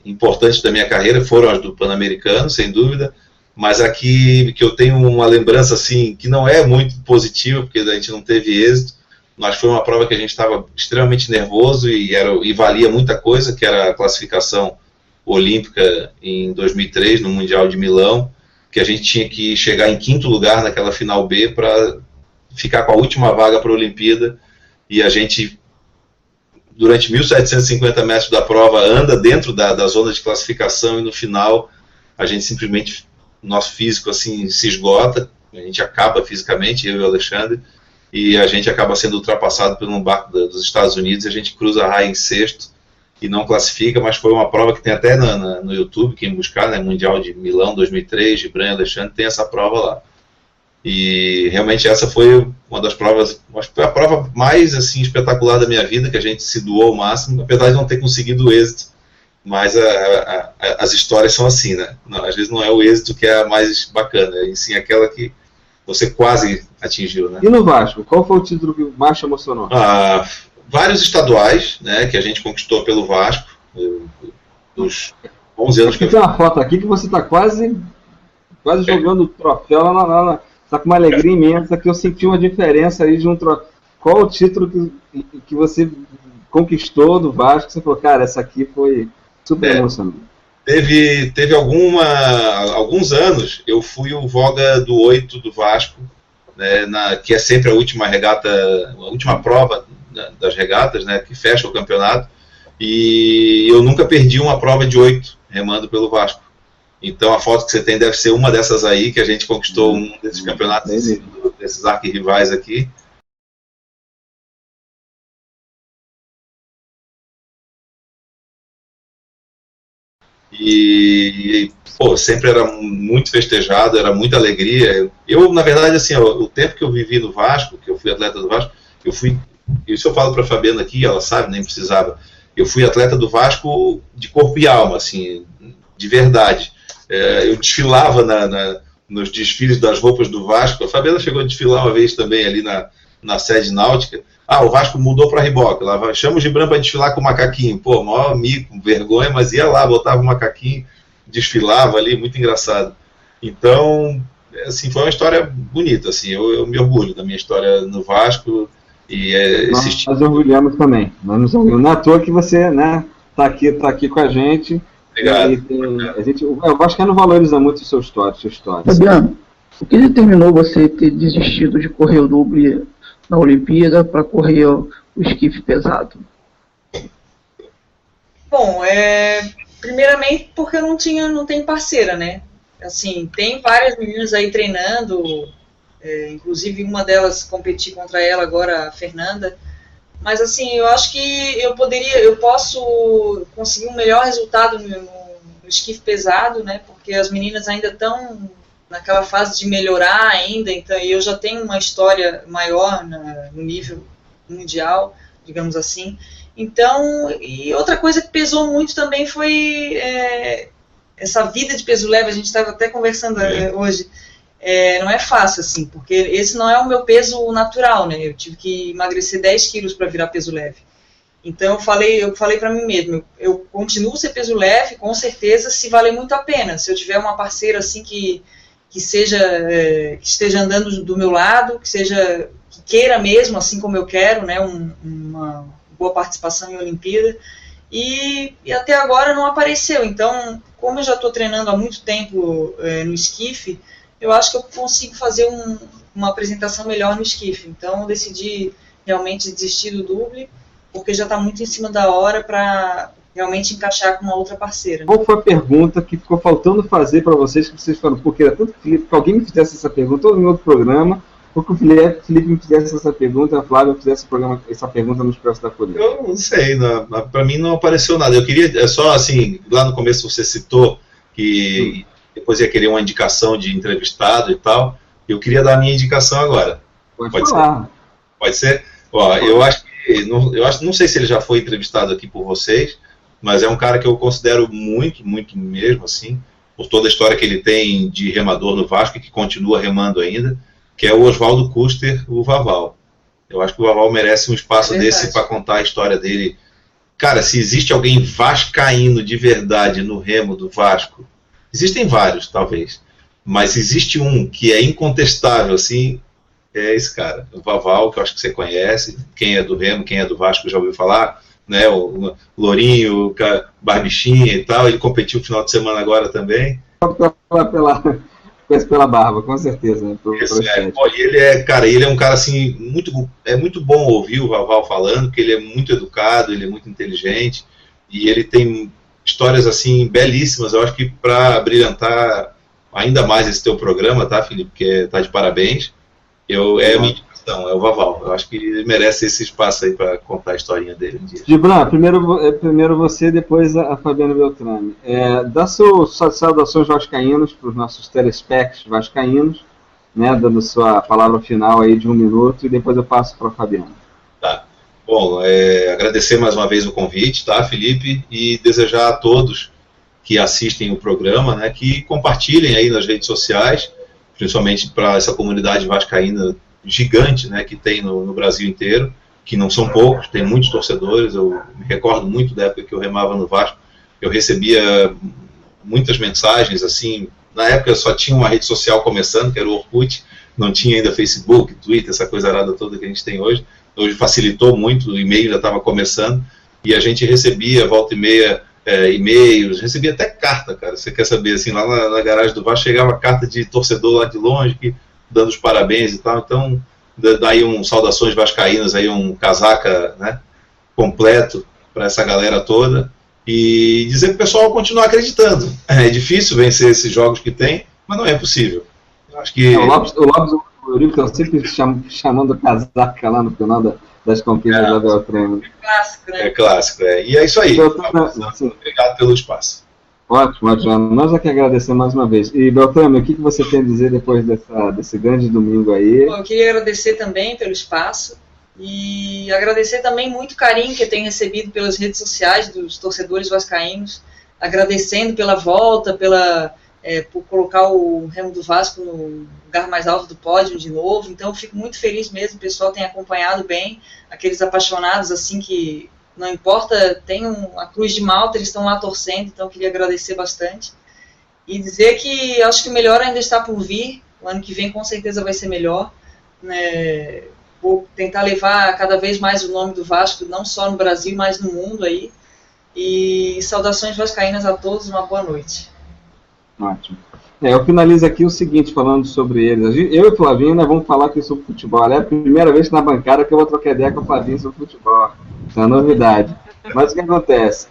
importantes da minha carreira foram as do Pan-Americano, sem dúvida, mas aqui que eu tenho uma lembrança assim, que não é muito positiva, porque a gente não teve êxito, mas foi uma prova que a gente estava extremamente nervoso e valia muita coisa, que era a classificação olímpica em 2003, no Mundial de Milão, que a gente tinha que chegar em 5º lugar naquela final B para ficar com a última vaga para a Olimpíada, e a gente, durante 1.750 metros da prova, anda dentro da zona de classificação, e no final a gente simplesmente, nosso físico assim se esgota, a gente acaba fisicamente, eu e o Alexandre, e a gente acaba sendo ultrapassado por um barco dos Estados Unidos, e a gente cruza a raia em 6º e não classifica, mas foi uma prova que tem até no YouTube, quem buscar, né, Mundial de Milão 2003, Gibran e Alexandre, tem essa prova lá. E realmente essa foi uma das provas, acho que foi a prova mais assim, espetacular da minha vida, que a gente se doou ao máximo, apesar de não ter conseguido o êxito, mas as histórias são assim, né? Não, às vezes não é o êxito que é a mais bacana, e sim aquela que você quase atingiu, né? E no Vasco, qual foi o título que mais te emocionou? Vários estaduais, né, que a gente conquistou pelo Vasco, dos 11 anos que eu... Tem uma foto aqui que você está quase jogando o troféu lá, está com uma alegria imensa, que eu senti uma diferença aí de um troféu. Qual o título que você conquistou do Vasco, que você falou, cara, essa aqui foi super emocionante? Teve alguns anos, eu fui o voga do 8 do Vasco, né, que é sempre a última regata, a última prova das regatas, né, que fecha o campeonato, e eu nunca perdi uma prova de 8 remando pelo Vasco. Então a foto que você tem deve ser uma dessas aí, que a gente conquistou um desses campeonatos, desses arquirrivais aqui. E sempre era muito festejado, era muita alegria. Eu, na verdade, assim, o tempo que eu vivi no Vasco, que eu fui atleta do Vasco, isso eu falo para a Fabiana aqui, ela sabe, nem precisava, eu fui atleta do Vasco de corpo e alma, assim, de verdade. Eu desfilava nos desfiles das roupas do Vasco, a Fabiana chegou a desfilar uma vez também ali na sede náutica. O Vasco mudou para Riboca, lá chama o Gibran para desfilar com o macaquinho, maior mico, vergonha, mas ia lá, botava o macaquinho, desfilava ali, muito engraçado. Então, assim, foi uma história bonita, assim, eu me orgulho da minha história no Vasco. E nós orgulhamos também, não é à toa que você, né, tá aqui com a gente. Obrigado. O Vascaíno valoriza muito a sua história. Fabiano, o que determinou você ter desistido de correr o duble na Olimpíada para correr o esquife pesado? Bom, primeiramente porque eu não tenho parceira, né? Assim, tem várias meninas aí treinando, inclusive uma delas competi contra ela agora, a Fernanda. Mas assim, eu acho que eu posso conseguir um melhor resultado no esquife pesado, né? Porque as meninas ainda estão naquela fase de melhorar ainda, então eu já tenho uma história maior no nível mundial, digamos assim. Então, e outra coisa que pesou muito também foi essa vida de peso leve. A gente estava até conversando hoje. Não é fácil, assim, porque esse não é o meu peso natural, né? Eu tive que emagrecer 10 quilos para virar peso leve. Então eu falei para mim mesmo, eu continuo a ser peso leve, com certeza, se valer muito a pena. Se eu tiver uma parceira assim que esteja andando do meu lado, que queira mesmo, assim como eu quero, né? Uma boa participação em Olimpíada. E até agora não apareceu. Então, como eu já estou treinando há muito tempo no esquife, eu acho que eu consigo fazer uma apresentação melhor no esquife. Então, eu decidi realmente desistir do duble, porque já está muito em cima da hora para realmente encaixar com uma outra parceira. Qual foi a pergunta que ficou faltando fazer para vocês, que vocês falaram, porque era tanto que alguém me fizesse essa pergunta, ou em outro programa, ou que o Felipe me fizesse essa pergunta, a Flávia fizesse essa pergunta no Expresso da Colina? Eu não sei, para mim não apareceu nada. Eu queria, só assim, lá no começo você citou que depois ia querer uma indicação de entrevistado e tal. Eu queria dar a minha indicação agora. Pode falar. Pode ser? Eu acho que não sei se ele já foi entrevistado aqui por vocês, mas é um cara que eu considero muito, muito mesmo, assim, por toda a história que ele tem de remador no Vasco e que continua remando ainda, que é o Oswaldo Custer, o Vaval. Eu acho que o Vaval merece um espaço desse para contar a história dele. Cara, se existe alguém vascaíno de verdade no remo do Vasco, existem vários, talvez, mas existe um que é incontestável, assim, é esse cara, o Vaval, que eu acho que você conhece, quem é do remo, quem é do Vasco já ouviu falar, né, o Lourinho, o Barbichinha e tal, ele competiu no final de semana agora também. Pela barba, com certeza. Né, ele é um cara assim, muito bom ouvir o Vaval falando, que ele é muito educado, ele é muito inteligente, e ele tem histórias assim belíssimas. Eu acho que para brilhantar ainda mais esse teu programa, tá, Felipe, que tá de parabéns, é a minha indicação, é o Vaval. Eu acho que ele merece esse espaço aí para contar a historinha dele um dia. Gibran, primeiro você, depois a Fabiana Beltrame. Dá suas saudações vascaínos para os nossos telespecs vascaínos, né, dando sua palavra final aí de 1 minuto, e depois eu passo para a Fabiana. Tá. Bom, agradecer mais uma vez o convite, tá, Felipe, e desejar a todos que assistem o programa, né, que compartilhem aí nas redes sociais, principalmente para essa comunidade vascaína gigante, né, que tem no Brasil inteiro, que não são poucos, tem muitos torcedores. Eu me recordo muito da época que eu remava no Vasco, eu recebia muitas mensagens, assim, na época só tinha uma rede social começando, que era o Orkut, não tinha ainda Facebook, Twitter, essa coisa arada toda que a gente tem hoje. Hoje facilitou muito, o e-mail já estava começando, e a gente recebia, volta e meia, e-mails, recebia até carta, cara. Você quer saber, assim, lá na garagem do Vasco chegava carta de torcedor lá de longe, dando os parabéns e tal. Então, daí saudações vascaínas, aí um casaca, né, completo para essa galera toda, e dizer para o pessoal continuar acreditando. É difícil vencer esses jogos que tem, mas não é possível. Eu acho que... O Lopes está sempre chamando casaca lá no final das conquistas da Beltrame. É clássico, né? É clássico, E é isso aí. Obrigado pelo espaço. Ótimo. Nós aqui agradecemos mais uma vez. E, Beltrame, o que você tem a dizer depois desse grande domingo aí? Bom, eu queria agradecer também pelo espaço e agradecer também muito o carinho que eu tenho recebido pelas redes sociais dos torcedores vascaínos, agradecendo pela volta, por colocar o remo do Vasco no lugar mais alto do pódio de novo. Então eu fico muito feliz mesmo, o pessoal tem acompanhado bem, aqueles apaixonados assim que não importa, tem a Cruz de Malta, eles estão lá torcendo, então eu queria agradecer bastante e dizer que acho que o melhor ainda está por vir. O ano que vem com certeza vai ser melhor, né? Vou tentar levar cada vez mais o nome do Vasco, não só no Brasil, mas no mundo aí. E saudações vascaínas a todos, uma boa noite. Ótimo. Eu finalizo aqui o seguinte, falando sobre eles. Eu e o Flavinho, né, vamos falar aqui sobre futebol. É a primeira vez na bancada que eu vou trocar ideia com o Flavinho sobre futebol. Isso é uma novidade. Mas o que acontece?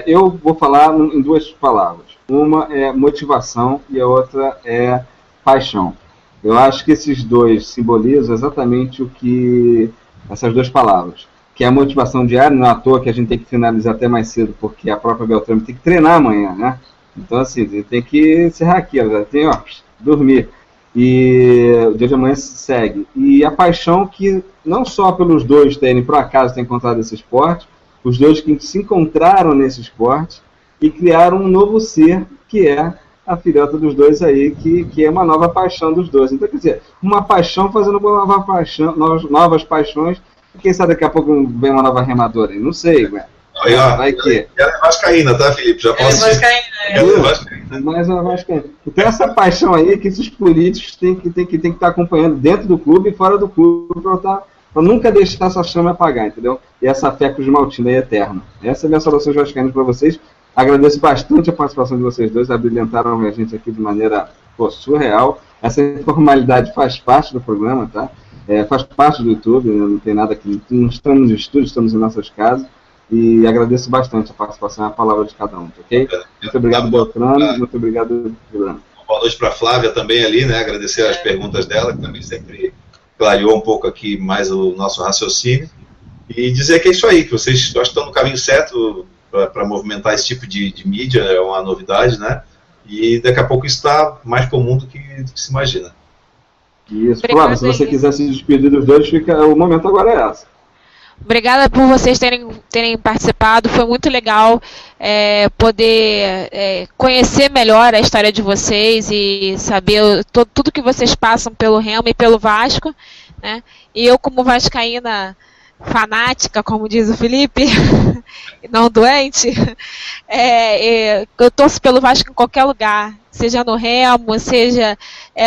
Eu vou falar em 2 palavras. Uma é motivação e a outra é paixão. Eu acho que esses dois simbolizam exatamente o que... essas 2 palavras. Que é a motivação diária, não é à toa que a gente tem que finalizar até mais cedo, porque a própria Beltrame tem que treinar amanhã, né? Então, assim, tem que encerrar aqui, tem, dormir. E o dia de amanhã segue. E a paixão que, não só pelos dois terem, por acaso, ter encontrado esse esporte, os dois que se encontraram nesse esporte e criaram um novo ser, que é a filhota dos dois aí, que é uma nova paixão dos dois. Então, quer dizer, uma paixão fazendo uma nova paixão, novas paixões, e quem sabe daqui a pouco vem uma nova remadora aí, não sei, velho. Vai que... Ela é vascaína, tá, Felipe? Já posso dizer. Ela é vascaína. Mas a vascaína. Então essa paixão aí que esses políticos têm que estar acompanhando dentro do clube e fora do clube para nunca deixar essa chama apagar, entendeu? E essa fé Cruz Maltina é eterna. Essa é a minha saudação vascaína para vocês. Agradeço bastante a participação de vocês dois, abrilhantaram a gente aqui de maneira surreal. Essa informalidade faz parte do programa, tá? Faz parte do YouTube, né? Não tem nada aqui. Não estamos no estúdio, estamos em nossas casas. E agradeço bastante a participação e a palavra de cada um, ok? Muito obrigado, Beltrame. Muito obrigado, Gibran. Boa noite para a Flávia também ali, né? Agradecer as perguntas dela, que também sempre clareou um pouco aqui mais o nosso raciocínio. E dizer que é isso aí, que vocês estão no caminho certo para movimentar esse tipo de mídia, é uma novidade, né? E daqui a pouco isso está mais comum do que se imagina. Isso, Flávia, se você quiser se despedir dos dois, o momento agora é esse. Obrigada por vocês terem participado, foi muito legal poder conhecer melhor a história de vocês e saber tudo que vocês passam pelo Remo e pelo Vasco, né? E eu, como vascaína fanática, como diz o Felipe, não doente, eu torço pelo Vasco em qualquer lugar, seja no Remo, seja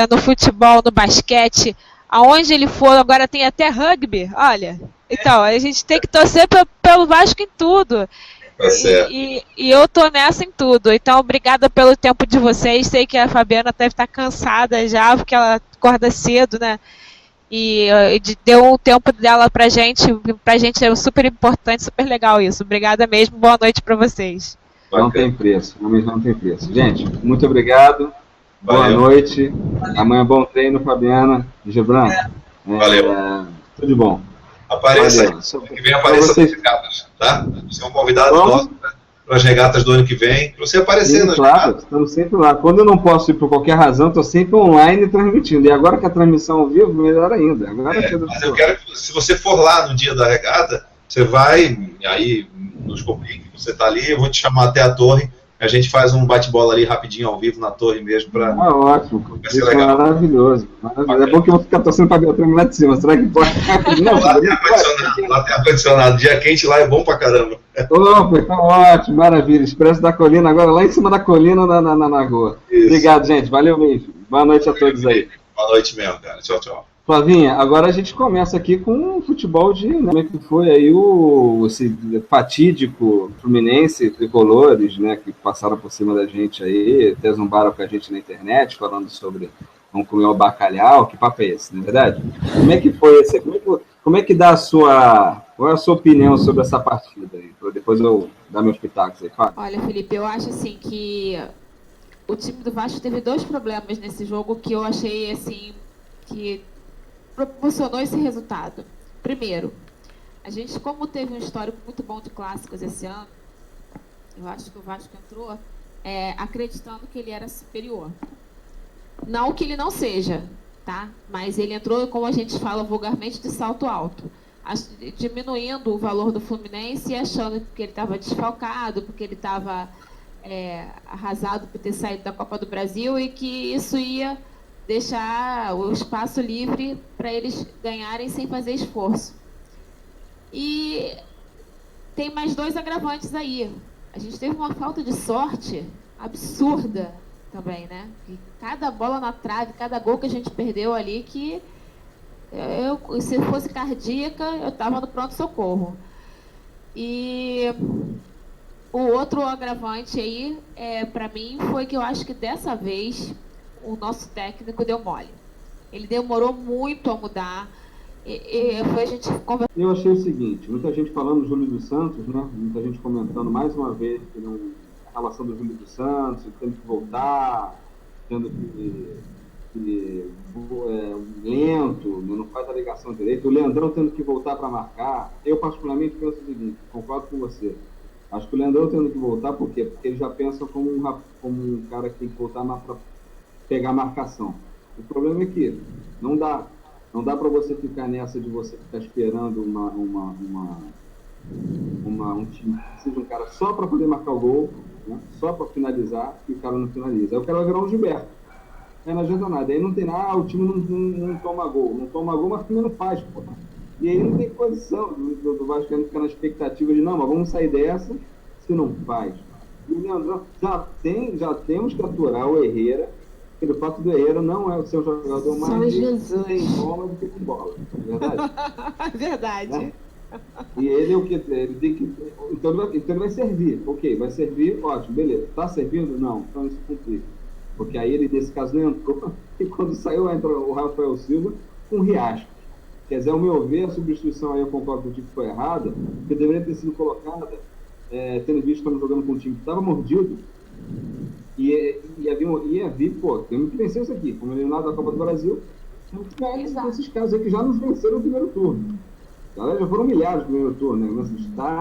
no futebol, no basquete, aonde ele for. Agora tem até rugby, olha. Então, a gente tem que torcer pelo Vasco em tudo. Tá certo. E eu tô nessa em tudo. Então, obrigada pelo tempo de vocês. Sei que a Fabiana deve estar cansada já, porque ela acorda cedo, né? E deu um tempo dela pra gente. Pra gente é super importante, super legal isso. Obrigada mesmo. Boa noite pra vocês. Não tem preço, não tem preço. Gente, muito obrigado. Boa noite. Amanhã bom treino, Fabiana. Gibran. Valeu. Tudo de bom. Apareça aí. Valeu. Ano que vem apareça nas regatas, tá? Você é um convidado nosso para as regatas do ano que vem. Para você aparecer nas claro, regatas. estamos sempre lá. Quando eu não posso ir por qualquer razão, estou sempre online transmitindo. E agora que a transmissão ao vivo, melhor ainda. Agora Mas eu quero que, se você for lá no dia da regata, você vai, aí nos comunique que você está ali, eu vou te chamar até a torre. A gente faz um bate-bola ali rapidinho ao vivo na torre mesmo para. Ótimo, vai ser legal. Maravilhoso. É bom que eu vou ficar torcendo para ver o treino lá de cima. Será que pode? Não, lá tem ar-condicionado. Dia quente lá é bom pra caramba. Opa, ótimo, maravilha. Expresso da Colina, agora lá em cima da colina na rua. Isso. Obrigado, gente. Valeu mesmo. Boa noite a todos aí. Boa noite mesmo, cara. Tchau, tchau. Flavinha, agora a gente começa aqui com o futebol de, né, como é que foi aí esse fatídico Fluminense, tricolores, né, que passaram por cima da gente aí, até zombaram com a gente na internet, falando sobre vamos comer o bacalhau, que papo é esse, não é verdade? Como é que foi esse, como é que dá qual é a sua opinião sobre essa partida aí? Depois eu dar meus pitacos aí, fala. Olha, Felipe, eu acho assim que o time do Vasco teve 2 problemas nesse jogo que eu achei assim que proporcionou esse resultado. Primeiro, a gente, como teve um histórico muito bom de clássicos esse ano, eu acho que o Vasco entrou acreditando que ele era superior. Não que ele não seja, tá? Mas ele entrou, como a gente fala vulgarmente, de salto alto, diminuindo o valor do Fluminense e achando que ele estava desfalcado, porque ele estava arrasado por ter saído da Copa do Brasil e que isso ia deixar o espaço livre para eles ganharem sem fazer esforço. E tem mais 2 agravantes aí. A gente teve uma falta de sorte absurda também, né? E cada bola na trave, cada gol que a gente perdeu ali, que se fosse cardíaca, eu estava no pronto-socorro. E o outro agravante aí, para mim, foi que eu acho que dessa vez o nosso técnico deu mole. Ele demorou muito a mudar. Foi a gente conversar. Eu achei o seguinte, muita gente falando do Júlio dos Santos, né? Muita gente comentando mais uma vez que a relação do Júlio dos Santos, tendo que voltar, tendo que lento, não faz a ligação direito. O Leandrão tendo que voltar para marcar. Eu, particularmente, penso o seguinte, concordo com você. Acho que o Leandrão tendo que voltar, por quê? Porque ele já pensa como um cara que tem que voltar para pegar a marcação. O problema é que não dá para você ficar nessa de você ficar esperando um time que seja um cara só para poder marcar o gol, né? Só para finalizar, e o cara não finaliza. Aí o cara vai virar um Gilberto. Aí não adianta nada. Aí não tem nada, o time não toma gol. Não toma gol, mas também não faz, pô. E aí não tem condição do Vasco ficar na expectativa de, não, mas vamos sair dessa se não faz. E o Leandrão, já temos que aturar o Herrera, porque o fato do Herrera não é o seu jogador mais sem bola do que com bola. É verdade? Verdade. Né? E ele é o que? Ele tem que. Então ele vai servir. Ok, vai servir, ótimo, beleza. Tá servindo? Não, então isso complica. Porque aí ele, nesse caso, não entrou. E quando saiu, entra o Rafael Silva com o Riasco. Quer dizer, ao meu ver, a substituição aí eu concordo contigo que foi errada, porque deveria ter sido colocada, tendo visto que estamos jogando com um time que estava mordido, e ia vir, pô, temos que vencer isso aqui, como eliminado da Copa do Brasil, temos que ganhar esses casos aí que já nos venceram no primeiro turno. Já foram milhares no primeiro turno, né? Nosso estado.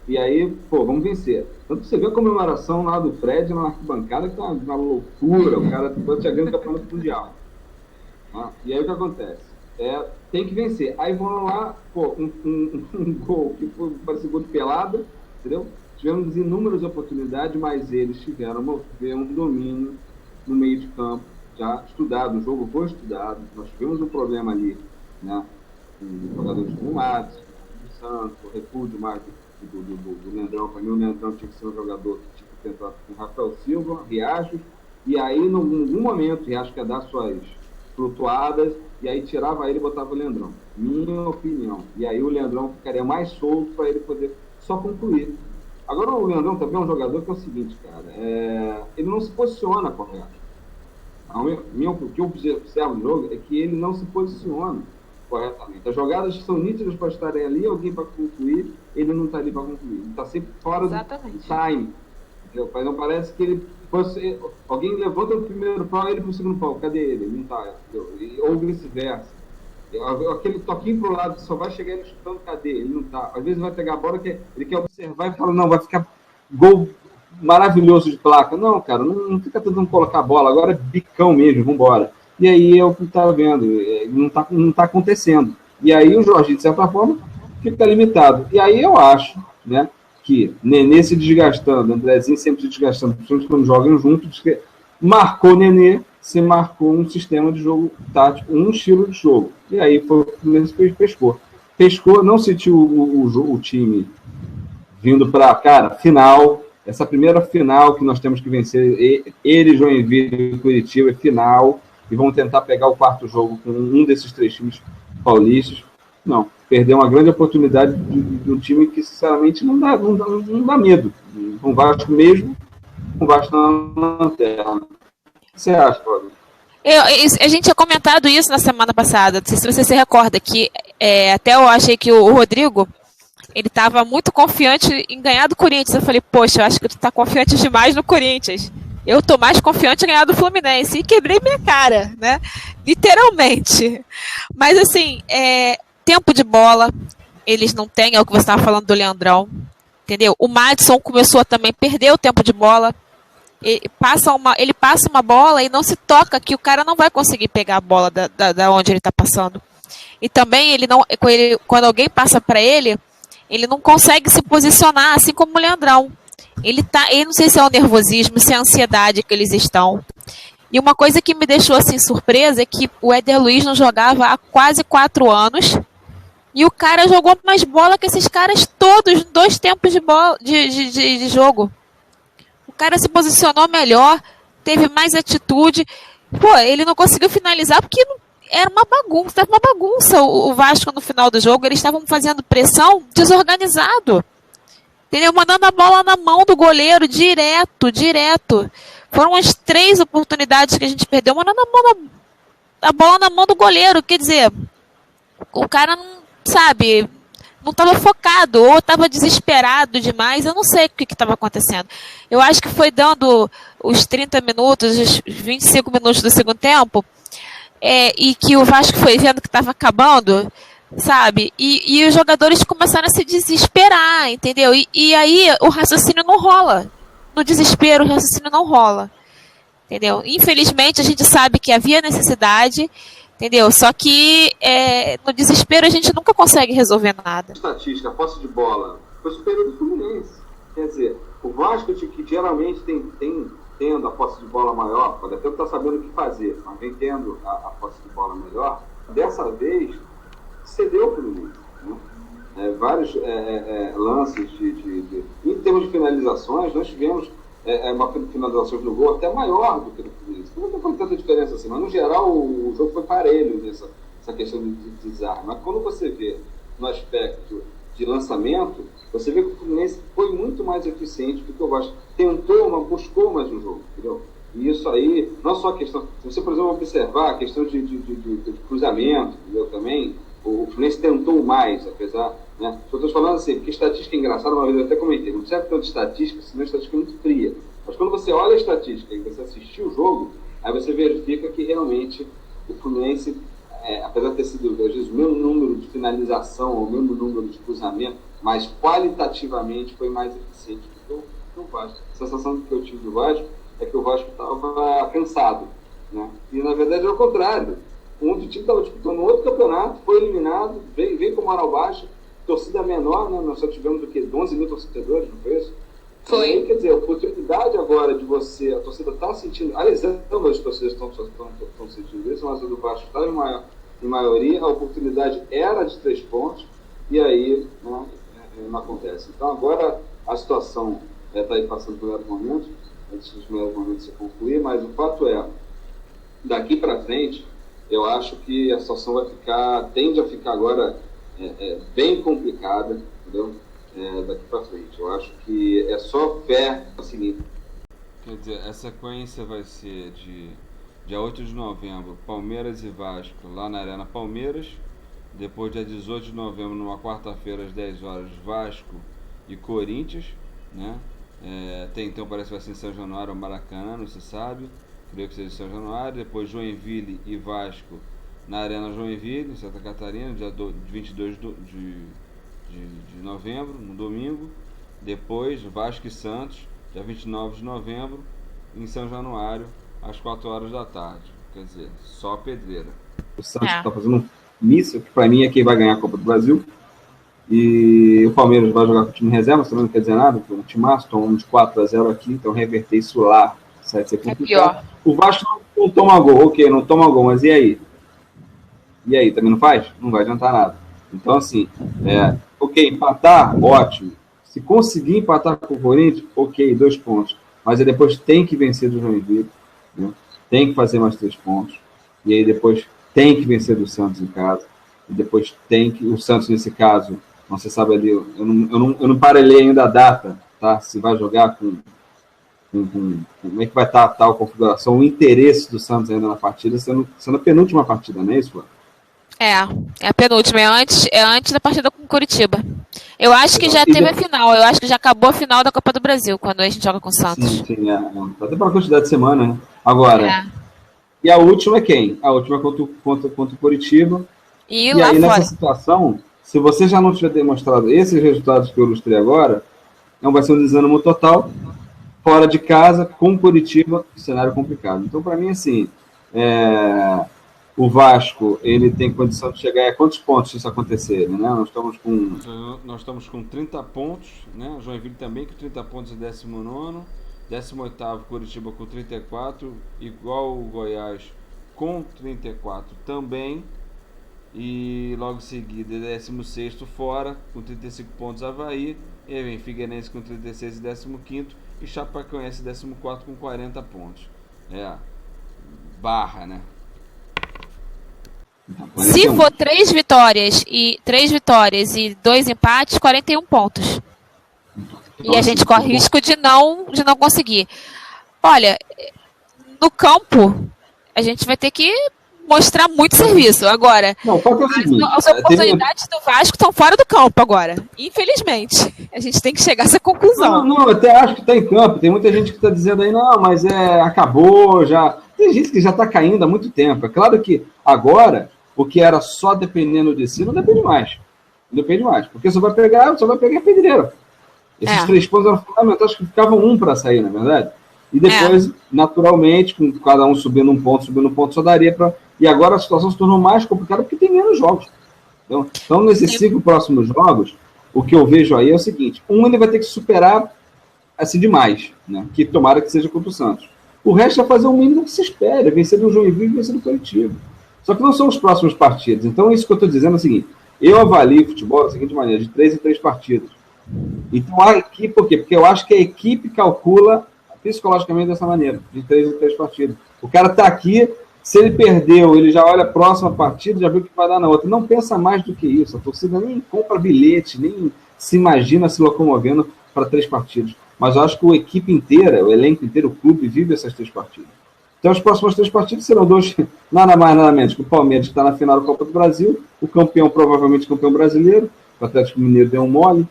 E aí, pô, vamos vencer. Tanto você vê a comemoração lá do Fred na arquibancada, que tá uma loucura, o cara chegando no campeonato mundial. E aí o que acontece? tem que vencer. Aí vão lá, pô, um gol que parece gol de pelada, entendeu? Tivemos inúmeras oportunidades, mas eles tiveram um domínio no meio de campo, já estudado, o jogo foi estudado. Nós tivemos um problema ali, né? Com jogadores como o Matos, o Santos, o recuo do Leandrão. Para mim, o Leandrão tinha que ser um jogador que tinha que tentar com o Rafael Silva, Riachos, e aí, em algum momento, o Riachos quer dar suas flutuadas, e aí tirava ele e botava o Leandrão. Minha opinião. E aí o Leandrão ficaria mais solto para ele poder só concluir. Agora, o Leandrão também é um jogador que é o seguinte, cara, ele não se posiciona correto. O que eu observo no jogo é que ele não se posiciona corretamente. As jogadas são nítidas para estarem ali, alguém para concluir, ele não está ali para concluir. Ele está sempre fora do time. Entendeu? Não parece que ele... Alguém levanta no primeiro pau, ele para o segundo pau. Cadê ele? Ele não está. Ou vice-versa. Aquele toquinho pro lado que só vai chegar ele chutando, cadê? Ele não tá. Às vezes vai pegar a bola, ele quer observar e fala, não, vai ficar gol maravilhoso de placa. Não, cara, não fica tentando colocar a bola, agora é bicão mesmo, vambora. E aí é o que estava vendo, não tá acontecendo. E aí o Jorginho, de certa forma, fica limitado. E aí eu acho, né, que Nenê se desgastando, Andrezinho sempre se desgastando, principalmente quando jogam juntos, marcou Nenê, se marcou um sistema de jogo tático, um estilo de jogo. E aí foi o que pescou. Pescou, não sentiu o time vindo para, cara, final. Essa primeira final que nós temos que vencer, ele, Joinville e Curitiba, é final. E vamos tentar pegar o quarto jogo com um desses 3 times paulistas. Não, perdeu uma grande oportunidade de um time que, sinceramente, não dá medo. Um Vasco mesmo, um Vasco na lanterna. O que você acha, Cláudio? A gente tinha comentado isso na semana passada, não sei se você se recorda, que até eu achei que o Rodrigo, ele estava muito confiante em ganhar do Corinthians. Eu falei, poxa, eu acho que tu tá confiante demais no Corinthians. Eu tô mais confiante em ganhar do Fluminense. E quebrei minha cara, né? Literalmente. Mas assim, tempo de bola, eles não têm, é o que você estava falando do Leandrão, entendeu? O Madison começou a também perder o tempo de bola. Ele passa uma bola e não se toca, que o cara não vai conseguir pegar a bola da onde ele está passando. E também quando alguém passa para ele não consegue se posicionar, assim como o Leandrão. Ele não sei se é o nervosismo, se é a ansiedade que eles estão. E uma coisa que me deixou assim surpresa é que o Éder Luiz não jogava há quase 4 anos e o cara jogou mais bola que esses caras todos, 2 tempos de bola de jogo. O cara se posicionou melhor, teve mais atitude. Pô, ele não conseguiu finalizar porque era uma bagunça. Estava uma bagunça o Vasco no final do jogo. Eles estavam fazendo pressão desorganizado. Entendeu? Mandando a bola na mão do goleiro direto. Foram as 3 oportunidades que a gente perdeu, mandando a bola na mão do goleiro. Quer dizer, o cara não, sabe... não estava focado, ou estava desesperado demais, eu não sei o que estava acontecendo. Eu acho que foi dando os 30 minutos, os 25 minutos do segundo tempo, e que o Vasco foi vendo que estava acabando, sabe? E os jogadores começaram a se desesperar, entendeu? E aí o raciocínio não rola. No desespero, o raciocínio não rola. Entendeu? Infelizmente, a gente sabe que havia necessidade, entendeu? Só que no desespero a gente nunca consegue resolver nada. Estatística, a posse de bola foi superior do Fluminense. Quer dizer, o Vasco, que geralmente tendo a posse de bola maior, pode até estar sabendo o que fazer, mas vem tendo a posse de bola melhor, dessa vez cedeu o Fluminense. Né? Vários lances em termos de finalizações, nós tivemos uma finalização do gol até maior do que o Fluminense. Não foi tanta diferença assim, mas no geral o jogo foi parelho nessa questão de desarme. Mas quando você vê no aspecto de lançamento, você vê que o Fluminense foi muito mais eficiente do que o Vasco. Buscou mais um jogo, entendeu? E isso aí, não só a questão... Se você, por exemplo, observar a questão de cruzamento, entendeu? Também, o Fluminense tentou mais, apesar... Né? Eu estou falando assim, porque estatística é engraçada, uma vez eu até comentei, não serve tanto de estatística, senão a estatística é muito fria. Mas quando você olha a estatística e você assistiu o jogo, aí você verifica que realmente o Fluminense, apesar de ter sido, às vezes, o mesmo número de finalização, ou o mesmo número de cruzamento, mas qualitativamente foi mais eficiente do que o Vasco. A sensação que eu tive do Vasco é que o Vasco estava cansado. Né? E, na verdade, é o contrário. um outro time estava disputando outro campeonato, foi eliminado, veio com moral baixa, torcida menor, né? Nós só tivemos o quê? 11 mil torcedores, não foi isso? Foi. Aí, quer dizer, a oportunidade agora de você, a torcida está sentindo, aliás, ambas as torcidas estão sentindo isso, mas a do Vasco está em maioria, a oportunidade era de 3 pontos, e aí, né, não acontece. Então agora a situação está aí passando por melhores momentos, antes dos melhores momentos se concluir, mas o fato é, daqui para frente, eu acho que a situação tende a ficar agora bem complicada, entendeu? Daqui para frente. Eu acho que é só fé a seguinte. Quer dizer, a sequência vai ser de dia 8 de novembro, Palmeiras e Vasco, lá na Arena Palmeiras. Depois, dia 18 de novembro, numa quarta-feira, às 10 horas, Vasco e Corinthians, né? Então parece que vai ser em São Januário ou Maracanã, não se sabe. Creio que seja em São Januário. Depois, Joinville e Vasco na Arena Joinville, em Santa Catarina, dia 22 de novembro, no domingo. Depois, Vasco e Santos, dia 29 de novembro, em São Januário, às 4 horas da tarde. Quer dizer, só pedreira. O Santos está fazendo um míssil, que para mim é quem vai ganhar a Copa do Brasil. E o Palmeiras vai jogar com o time reserva, também não quer dizer nada, porque o time massa, tomou de 4-0 aqui, então reverter isso lá vai ser complicado. pior. O Vasco não toma gol, ok, não toma gol, mas e aí? E aí, também não faz? Não vai adiantar nada. Então, assim, ok, empatar, ótimo. Se conseguir empatar com o Corinthians, ok, 2 pontos. Mas aí depois tem que vencer do Joinville, né? Tem que fazer mais 3 pontos. E aí depois tem que vencer do Santos em casa. E depois tem que... O Santos, nesse caso, não se sabe ali... Eu não parelei ainda a data, tá? Se vai jogar com como é que vai estar a tal configuração, o interesse do Santos ainda na partida, sendo a penúltima partida, não é isso, Flávio? É a penúltima, é antes da partida com o Curitiba. Eu acho que já teve a final, eu acho que já acabou a final da Copa do Brasil, quando a gente joga com o Santos. Sim, até pela quantidade de semana, né? Agora, e a última é quem? A última é contra o Curitiba. E aí, fora. nessa situação, se você já não tiver demonstrado esses resultados que eu ilustrei agora, vai ser um desânimo total, fora de casa, com Curitiba, cenário complicado. Então, para mim, assim, o Vasco, ele tem condição de chegar a quantos pontos se isso acontecer, né? Nós estamos com 30 pontos, né? O Joinville também com 30 pontos em 19º, 18º Curitiba com 34, igual o Goiás com 34 também, e logo em seguida 16º fora com 35 pontos Avaí, e aí vem Figueirense com 36 e 15º, e Chapecoense 14º com 40 pontos. Barra, né? Se for 3 vitórias e 2 empates, 41 pontos. E a gente corre risco de não conseguir. Olha, no campo, a gente vai ter que mostrar muito serviço. Agora, as oportunidades do Vasco estão fora do campo agora. Infelizmente. A gente tem que chegar a essa conclusão. Não, eu até acho que está em campo. Tem muita gente que está dizendo aí, não, mas acabou já. Tem gente que já está caindo há muito tempo. É claro que agora, o que era só dependendo de si, não depende mais. Não depende mais. Porque só vai pegar a pedreira. Esses 3 pontos eram fundamentais, que ficavam 1 para sair, na verdade. E depois, naturalmente, com cada um subindo um ponto, só daria para... E agora a situação se tornou mais complicada porque tem menos jogos. Então nesses 5 próximos jogos, o que eu vejo aí é o seguinte: ele vai ter que superar assim demais, né? Que tomara que seja contra o Santos. O resto é fazer o mínimo que se espera, vencer do Joinville e vencer do Curitiba. Só que não são os próximos partidos. Então isso que eu estou dizendo é o seguinte: eu avalio o futebol da seguinte maneira, de 3 em 3 partidas. Então a equipe, por quê? Porque eu acho que a equipe calcula psicologicamente dessa maneira, de 3 em 3 partidas. O cara está aqui, se ele perdeu, ele já olha a próxima partida, já viu o que vai dar na outra. Não pensa mais do que isso. A torcida nem compra bilhete, nem se imagina se locomovendo para 3 partidas. Mas eu acho que a equipe inteira, o elenco inteiro, o clube, vive essas 3 partidas. Então as próximas 3 partidas serão 2, nada mais, nada menos que o Palmeiras, que está na final da Copa do Brasil, o campeão, provavelmente campeão brasileiro, o Atlético Mineiro deu um mole,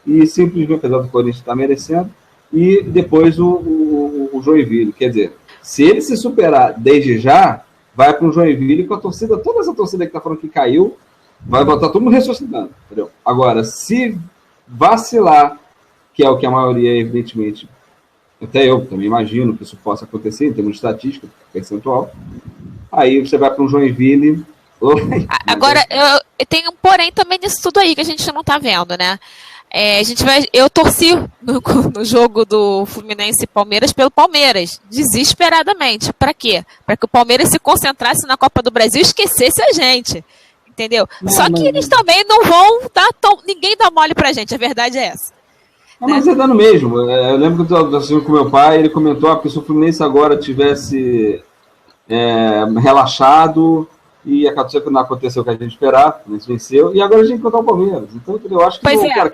e simplesmente, apesar do Corinthians estar merecendo, e depois o Joinville. Quer dizer, se ele se superar desde já, vai para o Joinville com a torcida, toda essa torcida que está falando que caiu, vai botar todo mundo ressuscitando, entendeu? Agora, se vacilar, que é o que a maioria, evidentemente, até eu também imagino que isso possa acontecer em termos de estatística, percentual, Aí você vai para um Joinville. Agora, eu tenho um porém também nisso tudo aí que a gente não tá vendo, né? Eu torci no jogo do Fluminense e Palmeiras pelo Palmeiras, desesperadamente. Para quê? Para que o Palmeiras se concentrasse na Copa do Brasil e esquecesse a gente. Entendeu? Só que eles também não vão dar ninguém dá mole pra gente, a verdade é essa. Mas é dando mesmo. Eu lembro que eu estava assistindo com meu pai, ele comentou que se o Fluminense agora tivesse relaxado e não aconteceu o que a gente esperava, a gente venceu, e agora a gente encontrou o Palmeiras. Então eu acho que cara,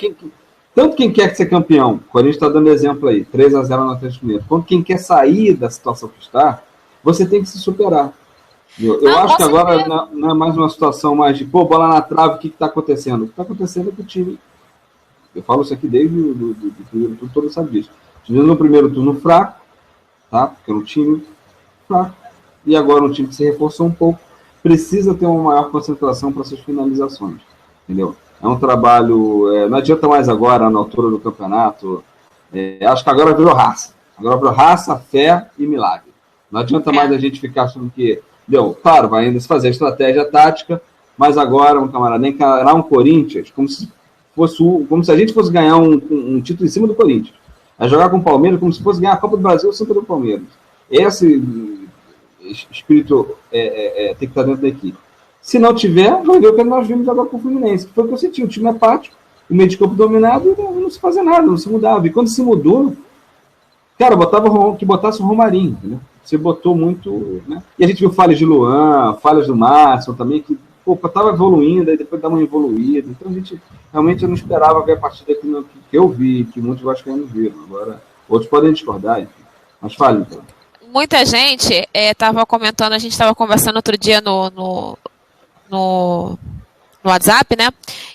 tanto quem quer ser campeão, o Corinthians está dando exemplo aí, 3-0 no Atlético Mineiro, quanto quem quer sair da situação que está, você tem que se superar. Eu acho que agora não é mais uma situação mais de, bola na trave, o que está acontecendo? O que está acontecendo é que o time, eu falo isso aqui desde o primeiro turno, todo mundo sabe disso. Tivemos no primeiro turno fraco, tá? Porque era um time fraco, e agora um time que se reforçou um pouco, precisa ter uma maior concentração para suas finalizações, entendeu? É um trabalho, não adianta mais agora, na altura do campeonato, acho que agora virou raça. Agora virou raça, fé e milagre. Não adianta mais a gente ficar achando que, claro, vai ainda se fazer a estratégia tática, mas agora, um camarada, encarar um Corinthians como se a gente fosse ganhar um título em cima do Corinthians. A jogar com o Palmeiras como se fosse ganhar a Copa do Brasil em cima do Palmeiras. Esse espírito tem que estar dentro da equipe. Se não tiver, vai ver o que nós vimos agora com o Fluminense, que foi o que eu senti. O time é apático, o meio de campo dominado, e não se fazia nada, não se mudava. E quando se mudou, cara, que botasse o Romarinho, entendeu? Você botou muito, né? E a gente viu falhas de Luan, falhas do Márcio também, que estava evoluindo, aí depois dá uma evoluída. Então a gente realmente eu não esperava ver a partida que eu vi, que muitos vascaínos viram. Agora, outros podem discordar, enfim. Mas fale, então. Muita gente estava comentando, a gente estava conversando outro dia no WhatsApp, né?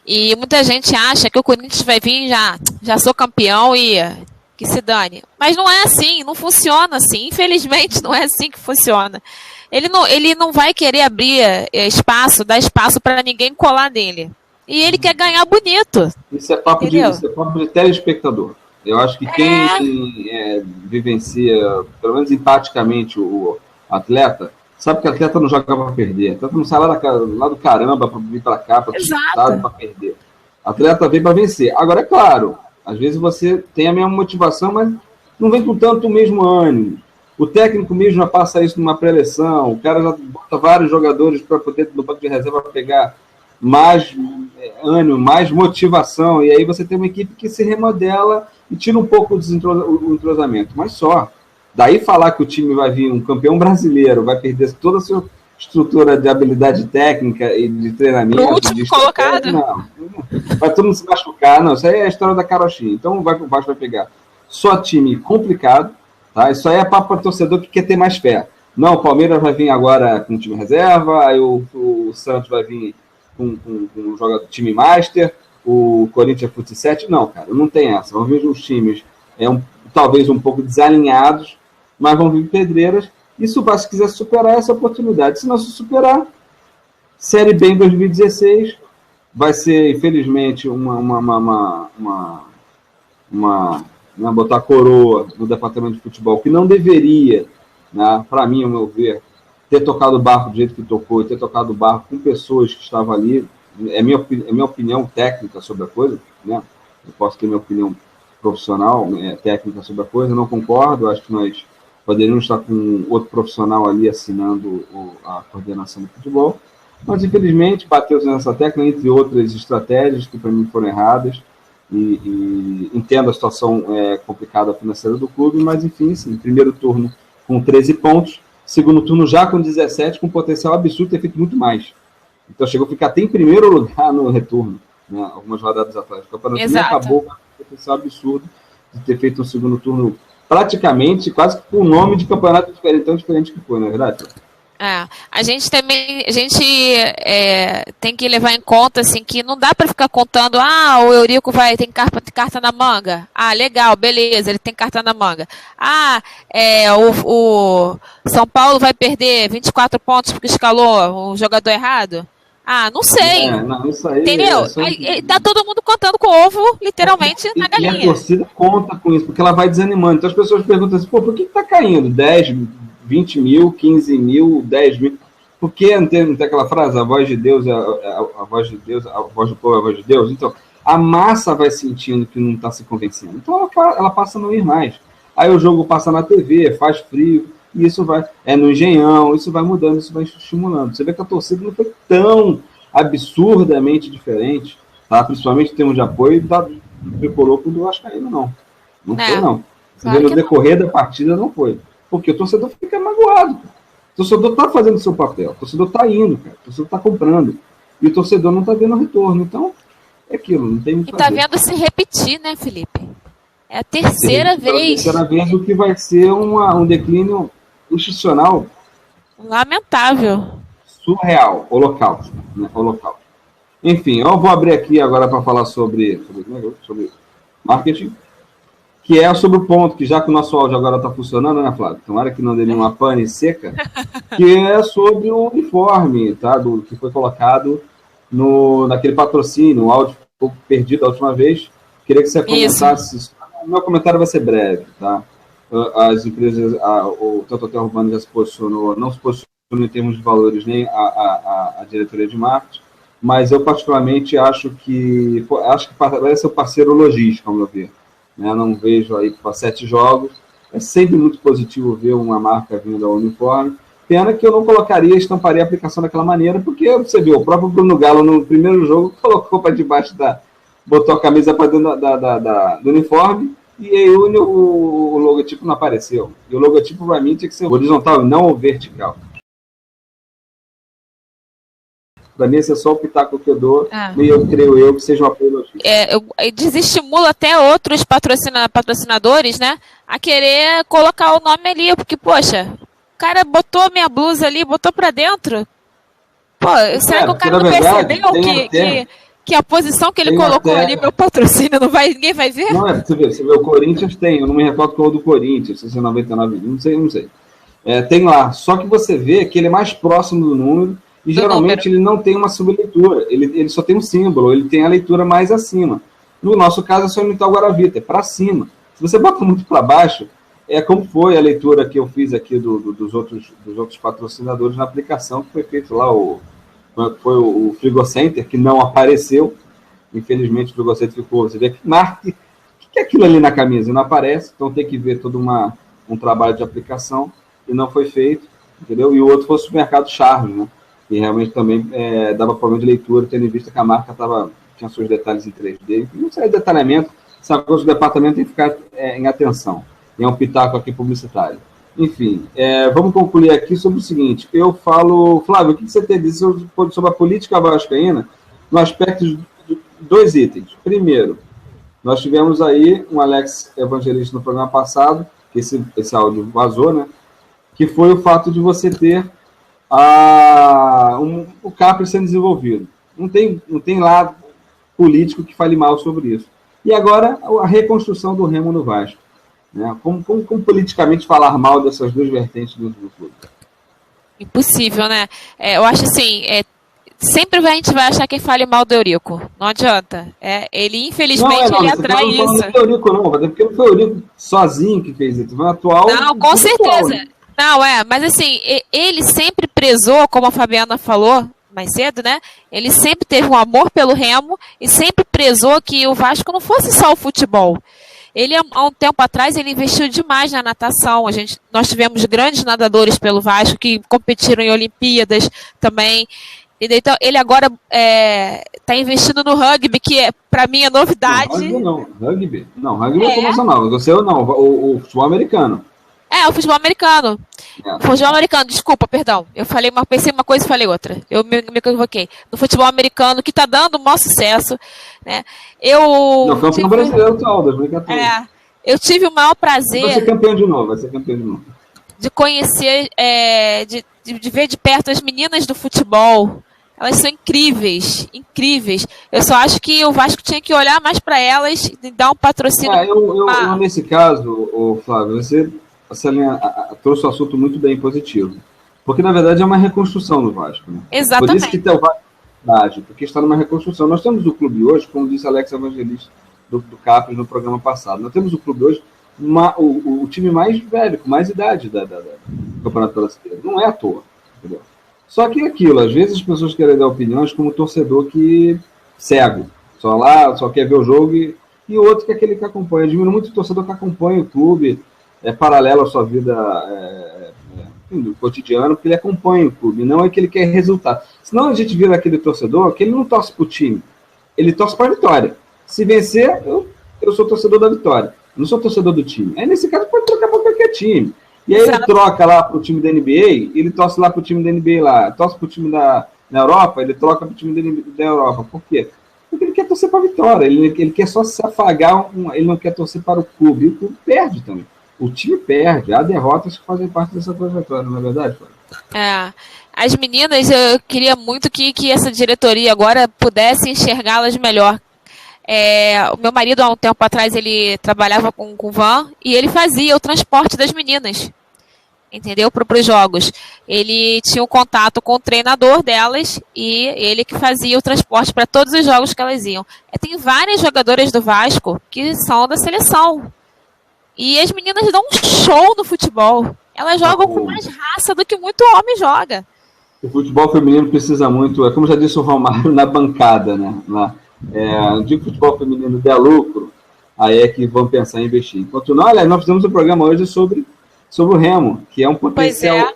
E muita gente acha que o Corinthians vai vir já sou campeão e que se dane. Mas não é assim, não funciona assim. Infelizmente não é assim que funciona. Ele não vai querer abrir dar espaço para ninguém colar nele. E ele quer ganhar bonito. Isso é papo de telespectador. Eu acho que quem vivencia, pelo menos empaticamente, o atleta, sabe que o atleta não joga para perder. O atleta não sai lá do caramba para vir para cá, para disputar, para perder. O atleta vem para vencer. Agora, é claro, às vezes você tem a mesma motivação, mas não vem com tanto o mesmo ânimo. O técnico mesmo já passa isso numa pré-eleição, o cara já bota vários jogadores para poder, no banco de reserva, pegar mais ânimo, mais motivação, e aí você tem uma equipe que se remodela e tira um pouco o entrosamento, mas só. Daí falar que o time vai vir um campeão brasileiro, vai perder toda a sua estrutura de habilidade técnica e de treinamento. O último colocado? Não. Vai todo mundo se machucar, não. Isso aí é a história da carochinha. Então o Vasco vai pegar só time complicado, tá? Isso aí é papo para torcedor que quer ter mais fé. Não, o Palmeiras vai vir agora com time reserva, aí o Santos vai vir com um jogador time master, o Corinthians Futsal 7. Não, cara, não tem essa. Vão vir os times talvez um pouco desalinhados, mas vão vir pedreiras. E se o Vasco quiser superar essa oportunidade, se não se superar, Série B em 2016 vai ser, infelizmente, botar coroa no departamento de futebol, que não deveria, né, para mim, ao meu ver, ter tocado o barco do jeito que tocou e ter tocado o barco com pessoas que estavam ali. É minha opinião técnica sobre a coisa, né? Eu posso ter minha opinião profissional, técnica sobre a coisa, não concordo, acho que nós poderíamos estar com outro profissional ali assinando a coordenação do futebol, mas infelizmente bateu-se nessa tecla, entre outras estratégias que para mim foram erradas, e entendo a situação complicada financeira do clube, mas enfim, sim, primeiro turno com 13 pontos, segundo turno já com 17, com potencial absurdo de ter feito muito mais. Então chegou a ficar até em primeiro lugar no retorno, né, algumas rodadas atrás. O campeonato acabou com um potencial absurdo de ter feito um segundo turno praticamente, quase com o nome de campeonato diferente, tão diferente que foi, não é verdade? A gente tem que levar em conta assim, que não dá para ficar contando, o Eurico tem carta na manga. Legal, beleza, ele tem carta na manga. O São Paulo vai perder 24 pontos porque escalou o jogador errado? Não sei. Não, isso aí, entendeu? Tá todo mundo contando com o ovo, literalmente, na galinha. E a torcida conta com isso, porque ela vai desanimando. Então as pessoas perguntam assim, por que tá caindo? 10, 20 mil, 15 mil, 10 mil. Porque não tem aquela frase, a voz de Deus a voz de Deus, a voz do povo é a voz de Deus? Então, a massa vai sentindo que não está se convencendo. Então, ela passa a não ir mais. Aí o jogo passa na TV, faz frio, e isso vai... no Engenhão, isso vai mudando, isso vai estimulando. Você vê que a torcida não foi tão absurdamente diferente, tá? Principalmente em termos de apoio do tricolor pro do Vascaíno, não. Não foi, não. Você vê no decorrer da partida, não foi. Porque o torcedor fica magoado, cara. O torcedor está fazendo o seu papel, o torcedor está indo, cara. O torcedor está comprando. E o torcedor não está vendo o retorno. Então, é aquilo, não tem muito. E está vendo se repetir, né, Felipe? É a terceira vez. A terceira vez o que vai ser um declínio institucional lamentável. Surreal, holocausto. Né? Holocausto. Enfim, eu vou abrir aqui agora para falar sobre marketing, que é sobre o ponto, que já que o nosso áudio agora está funcionando, né, Flávio? Tomara que não dê nenhuma pane seca, que é sobre o uniforme, tá? Que foi colocado naquele patrocínio. O áudio ficou perdido a última vez. Queria que você comentasse isso. O meu comentário vai ser breve, tá? As empresas, o Tanto Hotel Urbano já se posicionou, não se posicionou em termos de valores, nem a diretoria de marketing, mas eu particularmente acho que vai ser o parceiro logístico, ao meu ver. Né? Não vejo aí para 7 jogos. É sempre muito positivo ver uma marca vindo ao uniforme. Pena que eu não estamparia a aplicação daquela maneira, porque você viu, o próprio Bruno Galo no primeiro jogo colocou para debaixo botou a camisa para dentro do uniforme, e aí o logotipo não apareceu. E o logotipo, para mim, tinha que ser horizontal e não vertical. Para mim, esse é só o pitaco que eu dou, e eu creio que seja um apoio logístico. Desestimula até outros patrocinadores, né, a querer colocar o nome ali, porque, poxa, o cara botou minha blusa ali, botou para dentro. Pô, será que o cara não percebeu que a posição que ele colocou ali, meu patrocínio, ninguém vai ver? Não, você vê, o Corinthians tem, eu não me recordo qual é o do Corinthians, 699, não sei. Tem lá, só que você vê que ele é mais próximo do número, e geralmente ele não tem uma subleitura, ele só tem um símbolo, ele tem a leitura mais acima. No nosso caso é só imitar o Guaravita, é para cima. Se você bota muito para baixo, é como foi a leitura que eu fiz aqui dos outros patrocinadores na aplicação, que foi feito lá, foi o Frigocenter, que não apareceu. Infelizmente o Frigocenter ficou, você vê que marca, o que é aquilo ali na camisa? Não aparece, então tem que ver todo um trabalho de aplicação, e não foi feito, entendeu? E o outro foi o Supermercado Charles, né? E realmente também dava problema de leitura, tendo em vista que a marca tinha seus detalhes em 3D. Não sei detalhamento, sabe que o departamento tem que ficar em atenção. E é um pitaco aqui publicitário. Enfim, vamos concluir aqui sobre o seguinte. Eu falo, Flávio, o que você tem a dizer sobre a política vascaína no aspecto de 2 itens. Primeiro, nós tivemos aí um Alex Evangelista no programa passado, que esse áudio vazou, né? Que foi o fato de você ter o Capri sendo desenvolvido. Não tem lado político que fale mal sobre isso. E agora a reconstrução do Remo no Vasco. Né? Como politicamente falar mal dessas 2 vertentes dentro do clube? Impossível, né? Eu acho assim, sempre a gente vai achar quem fale mal do Eurico. Não adianta. Ele, infelizmente, ele atrai isso. Não é Eurico, não, porque não foi o Eurico sozinho que fez isso. Foi o atual. Não, com certeza. Atual. Não, mas assim, ele sempre prezou, como a Fabiana falou mais cedo, né? Ele sempre teve um amor pelo Remo e sempre prezou que o Vasco não fosse só o futebol. Ele, há um tempo atrás, ele investiu demais na natação. Nós tivemos grandes nadadores pelo Vasco que competiram em Olimpíadas também. Então, ele agora está investindo no rugby, que para mim é novidade. Não, rugby é promocional. Você não, o futebol americano. O futebol americano. O futebol americano, desculpa, perdão. Pensei uma coisa e falei outra. Eu me equivoquei. No futebol americano, que está dando um maior sucesso. Né? O campeão brasileiro atual, 2014. Eu tive o maior prazer. Vai ser campeão de novo, De conhecer, de ver de perto as meninas do futebol. Elas são incríveis, incríveis. Eu só acho que o Vasco tinha que olhar mais para elas e dar um patrocínio. Eu, nesse caso, Flávio, você trouxe o assunto muito bem positivo. Porque, na verdade, é uma reconstrução no Vasco. Né? Exatamente. Por isso que tem o Vasco, porque está numa reconstrução. Nós temos o clube hoje, como disse Alex Evangelista do Capri no programa passado, nós temos o clube hoje, o time mais velho, com mais idade do Campeonato Brasileiro. Não é à toa, entendeu? Só que é aquilo, às vezes as pessoas querem dar opiniões como torcedor que cego, só lá, só quer ver o jogo, e o outro que é aquele que acompanha. Eu admiro muito o torcedor que acompanha o clube, paralelo à sua vida do cotidiano, porque ele acompanha o clube, não é que ele quer resultado. Senão a gente vira aquele torcedor que ele não torce para o time, ele torce para a vitória. Se vencer, eu sou torcedor da vitória, eu não sou torcedor do time. Aí nesse caso pode trocar para qualquer time. E aí ele troca lá pro time da NBA, ele torce lá pro time da NBA lá, torce pro time na Europa, ele troca pro time da Europa. Por quê? Porque ele quer torcer para a vitória, ele quer só se afagar, ele não quer torcer para o clube, e o clube perde também. O time perde, há derrotas que fazem parte dessa trajetória, não é verdade, Flávio? As meninas, eu queria muito que essa diretoria agora pudesse enxergá-las melhor. O meu marido, há um tempo atrás, ele trabalhava com van e ele fazia o transporte das meninas, entendeu? Para os jogos. Ele tinha um contato com o treinador delas e ele que fazia o transporte para todos os jogos que elas iam. Tem várias jogadoras do Vasco que são da seleção. E as meninas dão um show no futebol. Elas jogam com mais raça do que muito homem joga. O futebol feminino precisa muito, como já disse o Romário, na bancada, né? No dia que o futebol feminino der lucro, aí é que vão pensar em investir. Enquanto não, olha, nós fizemos um programa hoje sobre o Remo, que é um potencial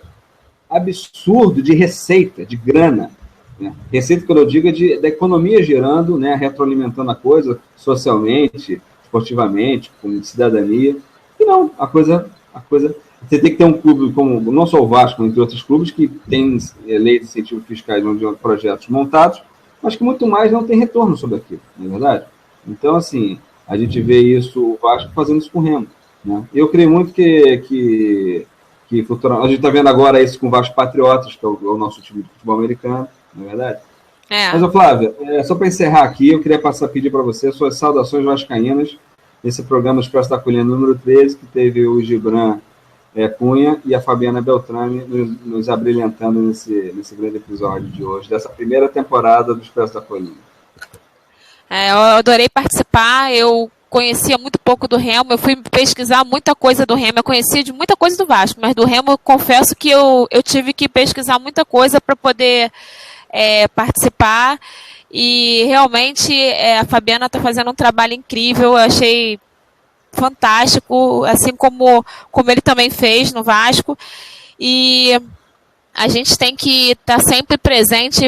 absurdo de receita, de grana. Né? Receita, que eu digo, é da economia girando, né? Retroalimentando a coisa socialmente, esportivamente, com cidadania. E não, a coisa... Você tem que ter um clube como, não só o Vasco, entre outros clubes, que tem leis de incentivo fiscais onde há projetos montados, mas que muito mais não tem retorno sobre aquilo, não é verdade? Então, assim, a gente vê isso, o Vasco fazendo isso com o Remo. Né? Eu creio muito que futuramente, a gente está vendo agora isso com o Vasco Patriotas, que é o nosso time de futebol americano, não é verdade? Mas, Flávia, só para encerrar aqui, eu queria pedir para você suas saudações vascaínas nesse programa Expresso da Colina número 13, que teve o Gibran Cunha e a Fabiana Beltrame nos abrilhantando nesse grande episódio de hoje, dessa primeira temporada do Expresso da Colina. Eu adorei participar, eu conhecia muito pouco do Remo, eu fui pesquisar muita coisa do Remo, eu conhecia de muita coisa do Vasco, mas do Remo eu confesso que eu tive que pesquisar muita coisa para poder participar, e realmente a Fabiana está fazendo um trabalho incrível, eu achei fantástico, assim como ele também fez no Vasco, e a gente tem que estar sempre presente,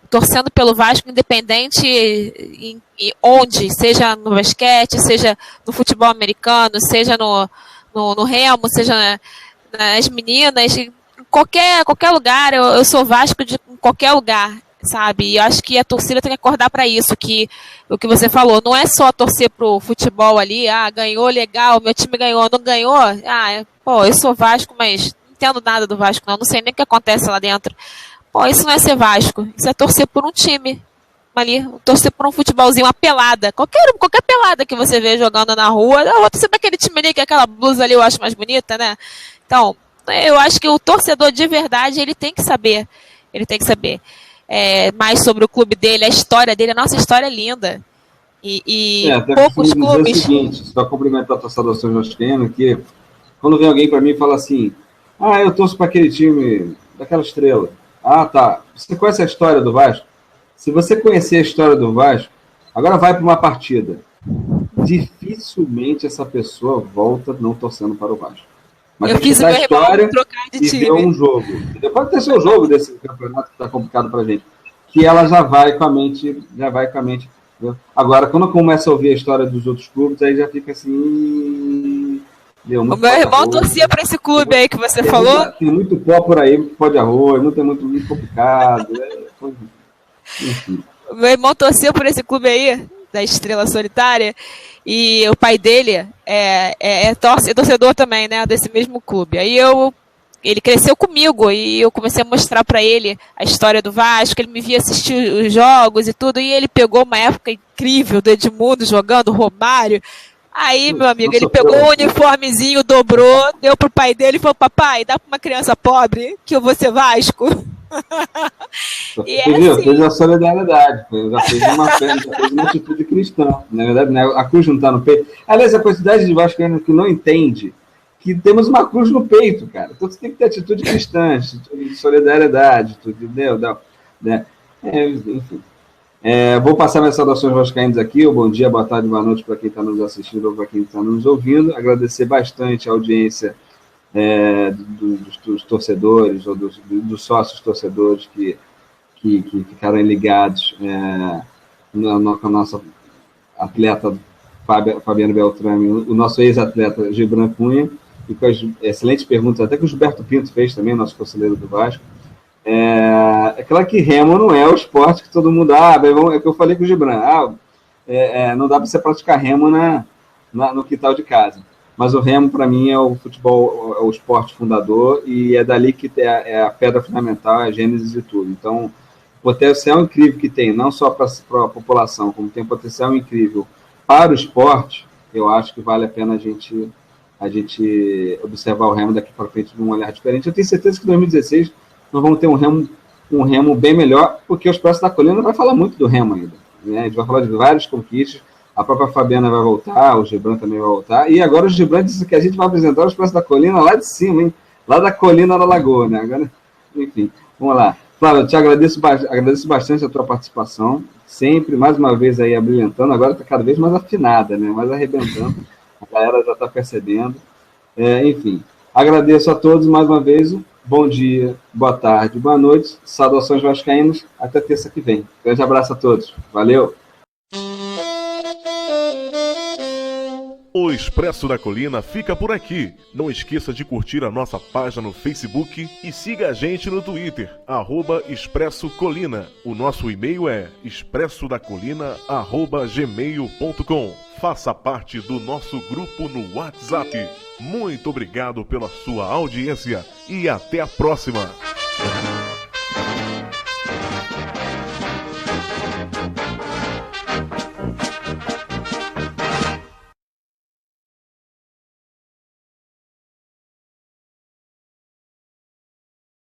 torcendo pelo Vasco, independente em onde, seja no basquete, seja no futebol americano, seja no Remo, seja nas meninas, em qualquer lugar, eu sou Vasco de qualquer lugar, sabe? E eu acho que a torcida tem que acordar para isso, que o que você falou, não é só torcer pro futebol ali, ganhou, legal, meu time ganhou, não ganhou, eu sou Vasco, mas não entendo nada do Vasco, não sei nem o que acontece lá dentro. Isso não é ser Vasco, isso é torcer por um time ali, torcer por um futebolzinho, uma pelada, qualquer pelada que você vê jogando na rua, eu vou torcer para aquele time ali, que aquela blusa ali eu acho mais bonita, né? Então, eu acho que o torcedor de verdade, ele tem que saber mais sobre o clube dele, a história dele, a nossa história é linda. E poucos clubes... É o seguinte, só cumprimentar a tua saudação vascaína, que quando vem alguém para mim e fala assim, eu torço para aquele time daquela estrela. Tá. Você conhece a história do Vasco? Se você conhecer a história do Vasco, agora vai para uma partida. Dificilmente essa pessoa volta não torcendo para o Vasco. Mas eu fiz o meu irmão trocar de time. Deu um jogo. Pode ter seu jogo desse campeonato que está complicado para a gente. Que ela já vai com a mente. Entendeu? Agora, quando começa a ouvir a história dos outros clubes, aí já fica assim. O meu irmão torcia para esse clube aí que você falou. Tem muito pó por aí, pó de arroz, muito complicado. Enfim. O meu irmão torcia por esse clube aí, da Estrela Solitária. E o pai dele é torcedor também, né, desse mesmo clube. Aí ele cresceu comigo e eu comecei a mostrar para ele a história do Vasco, ele me via assistir os jogos e tudo, e ele pegou uma época incrível do Edmundo jogando, Romário. Aí, meu amigo, ele pegou o uniformezinho, dobrou, deu pro pai dele e falou, papai, dá pra uma criança pobre que eu vou ser Vasco. Fez a solidariedade, já fez uma atitude cristã, na verdade, né? A cruz não está no peito. Aliás, a quantidade de vascaínos que não entende que temos uma cruz no peito, cara. Então você tem que ter atitude cristã, atitude de solidariedade, entendeu? Né? Enfim. Vou passar minhas saudações vascaínas aqui. Bom dia, boa tarde, boa noite para quem está nos assistindo ou para quem está nos ouvindo. Agradecer bastante a audiência dos torcedores ou dos sócios torcedores que ficaram ligados com a nossa atleta Fabiano Beltrame, o nosso ex-atleta Gibran Cunha, e com as excelentes perguntas, até que o Gilberto Pinto fez também, nosso conselheiro do Vasco. É claro que remo não é o esporte que todo mundo... é o que eu falei com o Gibran. Não dá para você praticar remo no quintal de casa. Mas o remo, para mim, é o futebol, é o esporte fundador, e é dali que é a pedra fundamental, é a gênese de tudo. Então, o potencial incrível que tem, não só para a população, como tem potencial incrível para o esporte, eu acho que vale a pena a gente observar o remo daqui para frente de um olhar diferente. Eu tenho certeza que em 2016 nós vamos ter um remo bem melhor, porque o Expresso da Colina vai falar muito do remo ainda, né? A gente vai falar de várias conquistas, a própria Fabiana vai voltar, o Gibran também vai voltar, e agora o Gibran disse que a gente vai apresentar o Expresso da Colina lá de cima, hein? Lá da colina da Lagoa, né? Agora, enfim, vamos lá. Flávio, eu te agradeço bastante a tua participação, sempre, mais uma vez aí, abrilhantando, agora está cada vez mais afinada, né? Mais arrebentando, a galera já está percebendo. Enfim, agradeço a todos mais uma vez, bom dia, boa tarde, boa noite, saudações vascaínos, até terça que vem. Grande abraço a todos, valeu! O Expresso da Colina fica por aqui. Não esqueça de curtir a nossa página no Facebook e siga a gente no Twitter, @Expresso Colina. O nosso e-mail é expressodacolina@gmail.com. Faça parte do nosso grupo no WhatsApp. Muito obrigado pela sua audiência e até a próxima.